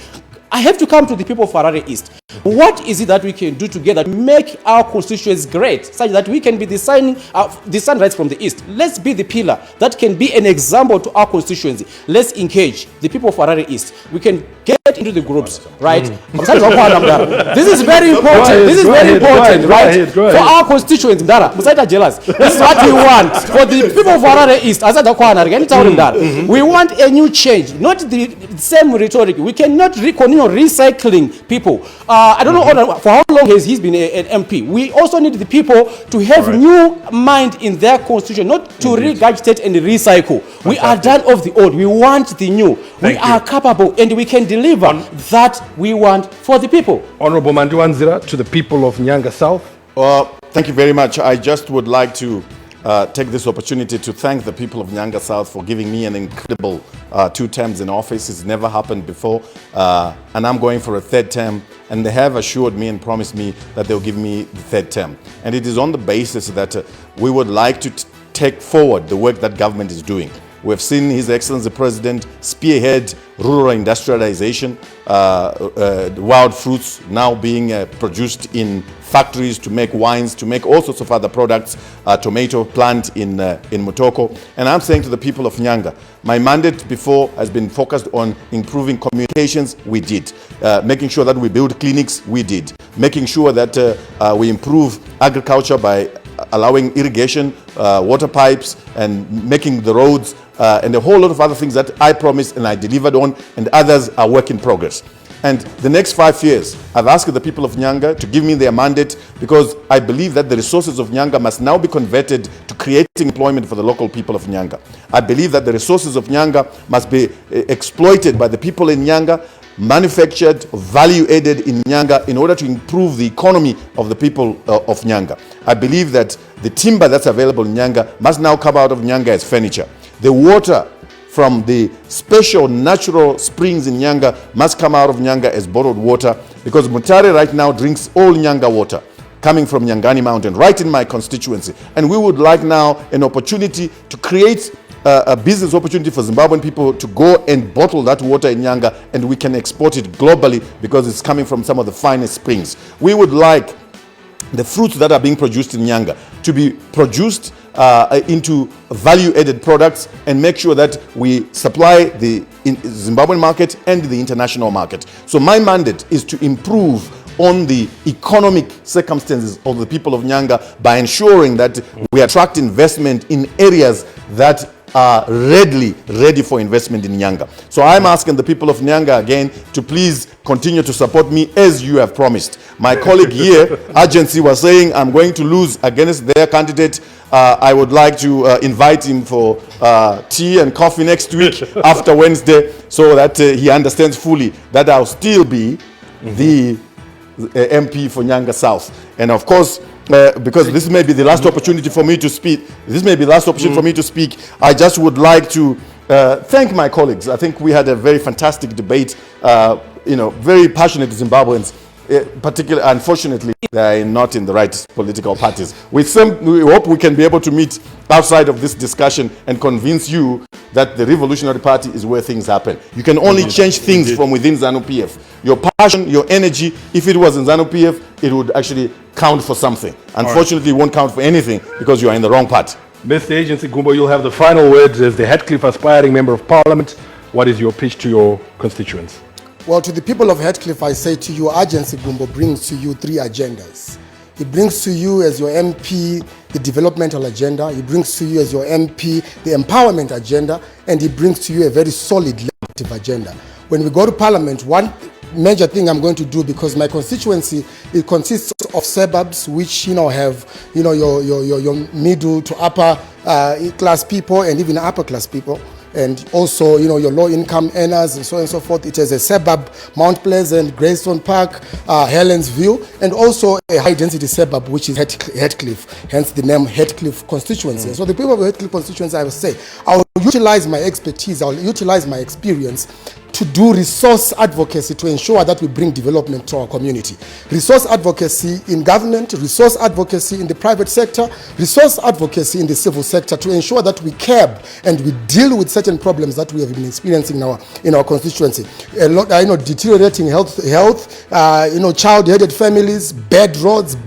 I have to come to the people of Harare East. What is it that we can do together to make our constituents great, such that we can be the sunrise from the east? Let's be the pillar that can be an example to our constituency. Let's engage the people of Harare East. We can get into the groups, right? This is very important. This is very important, right? For our constituents, jealous. This is what we want for the people of Harare East. We want a new change, not the same rhetoric. We cannot continue recycling people. I don't know for how long has he been an MP. We also need the people to have new mind in their constitution, not to regurgitate and recycle. We are done of the old. We want the new. We are capable and we can deliver that we want for the people. Honorable Mandiwanzira, to the people of Nyanga South. Thank you very much. I just would like to take this opportunity to thank the people of Nyanga South for giving me an incredible 2 terms in office. It's never happened before, and I'm going for a 3rd term, and they have assured me and promised me that they'll give me the 3rd term. And it is on the basis that we would like to take forward the work that government is doing. We've seen His Excellency President spearhead rural industrialization, wild fruits now being produced in factories to make wines, to make all sorts of other products, tomato plant in Mutoko. And I'm saying to the people of Nyanga, my mandate before has been focused on improving communications. We did. Making sure that we build clinics. We did. Making sure that we improve agriculture by allowing irrigation, water pipes, and making the roads, and a whole lot of other things that I promised and I delivered on, and others are work in progress. And the next 5 years, I've asked the people of Nyanga to give me their mandate, because I believe that the resources of Nyanga must now be converted to creating employment for the local people of Nyanga. I believe that the resources of Nyanga must be exploited by the people in Nyanga, manufactured, value-added in Nyanga in order to improve the economy of the people of Nyanga. I believe that the timber that's available in Nyanga must now come out of Nyanga as furniture. The water from the special natural springs in Nyanga must come out of Nyanga as borrowed water, because Mutare right now drinks all Nyanga water coming from Nyangani Mountain, right in my constituency. And we would like now an opportunity to create a business opportunity for Zimbabwean people to go and bottle that water in Nyanga, and we can export it globally because it's coming from some of the finest springs. We would like the fruits that are being produced in Nyanga to be produced into value-added products, and make sure that we supply the Zimbabwean market and the international market. So my mandate is to improve on the economic circumstances of the people of Nyanga by ensuring that we attract investment in areas that are ready for investment in Nyanga. So I'm asking the people of Nyanga again to please continue to support me as you have promised. My colleague here, Agency, was saying I'm going to lose against their candidate. I would like to invite him for tea and coffee next week after Wednesday, so that he understands fully that I'll still be the MP for Nyanga South. And of course, because this may be the last opportunity for me to speak. I just would like to thank my colleagues. I think we had a very fantastic debate very passionate Zimbabweans, particularly, unfortunately, they are not in the right political parties. We hope we can be able to meet outside of this discussion and convince you that the Revolutionary Party is where things happen. You can only change things from within ZANU PF. Your passion, your energy, if it was in ZANU PF, it would actually count for something. Unfortunately, it won't count for anything because you are in the wrong party. Mr. Agency Gumbo, you'll have the final words as the Hatcliffe Aspiring Member of Parliament. What is your pitch to your constituents? Well, to the people of Hatcliffe, I say to you, Agency Gumbo brings to you 3 agendas. He brings to you as your MP the developmental agenda, he brings to you as your MP the empowerment agenda, and he brings to you a very solid legislative agenda. When we go to Parliament, one major thing I'm going to do, because my constituency, it consists of suburbs which have your middle to upper class people and even upper class people, and also your low income earners and so on and so forth. It has a suburb, Mount Pleasant, Greystone Park, Helensville, and also a high density suburb which is Hatcliffe, hence the name Hatcliffe constituency. So the people of Hatcliffe constituency, I will say, I will utilize my expertise, I will utilize my experience to do resource advocacy to ensure that we bring development to our community. Resource advocacy in government, resource advocacy in the private sector, resource advocacy in the civil sector to ensure that we curb and we deal with certain problems that we have been experiencing in our constituency. A lot, deteriorating health, child-headed families, bad roads,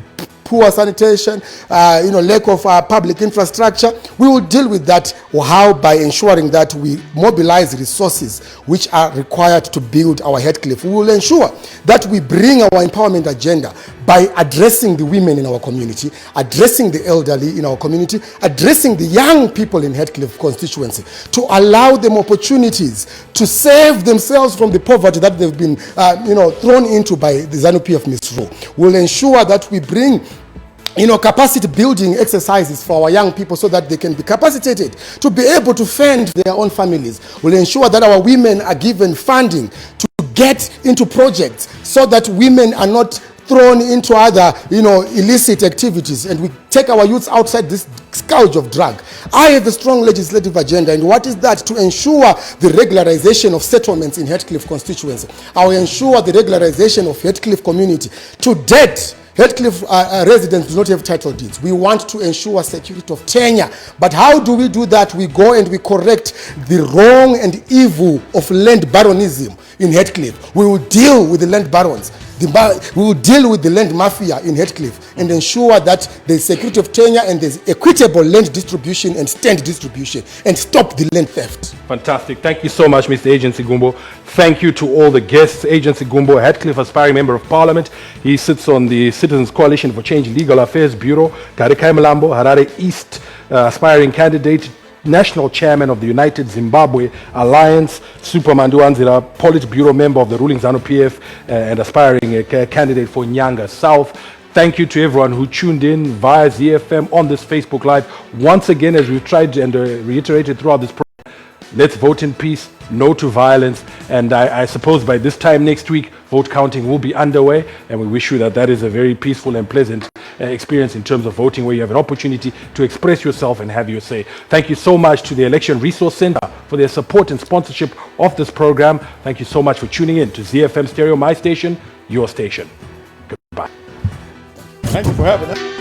poor sanitation, lack of public infrastructure. We will deal with that how by ensuring that we mobilize resources which are required to build our Hatcliffe. We will ensure that we bring our empowerment agenda by addressing the women in our community, addressing the elderly in our community, addressing the young people in Hatcliffe constituency, to allow them opportunities to save themselves from the poverty that they've been thrown into by the ZANU PF misrule. We'll ensure that we bring capacity building exercises for our young people so that they can be capacitated to be able to fend their own families. We'll ensure that our women are given funding to get into projects so that women are not thrown into other, illicit activities, and we take our youths outside this scourge of drug. I have a strong legislative agenda, and what is that? To ensure the regularization of settlements in Hatcliffe constituency. I will ensure the regularization of Hatcliffe community. To date, Hatcliffe residents do not have title deeds. We want to ensure security of tenure. But how do we do that? We go and we correct the wrong and evil of land baronism in Hatcliffe. We will deal with the land barons. We will deal with the land mafia in Hatcliffe and ensure that there's security of tenure and there's equitable land distribution and stand distribution, and stop the land theft. Fantastic. Thank you so much, Mr. Agency Gumbo. Thank you to all the guests. Agency Gumbo, Hatcliffe Aspiring Member of Parliament. He sits on the Citizens Coalition for Change Legal Affairs Bureau. Garikai Mlambo, Harare East, aspiring candidate, National Chairman of the United Zimbabwe Alliance. Supa Mandiwanzira, Politiburo member of the ruling ZANU PF and aspiring candidate for Nyanga South. Thank you to everyone who tuned in via ZiFM on this Facebook Live. Once again, as we've tried and reiterated throughout this program, let's vote in peace, no to violence, and I suppose by this time next week, vote counting will be underway, and we wish you that is a very peaceful and pleasant experience in terms of voting, where you have an opportunity to express yourself and have your say. Thank you so much to the Election Resource Center for their support and sponsorship of this program. Thank you so much for tuning in to ZiFM Stereo, my station, your station. Goodbye. Thank you for having us.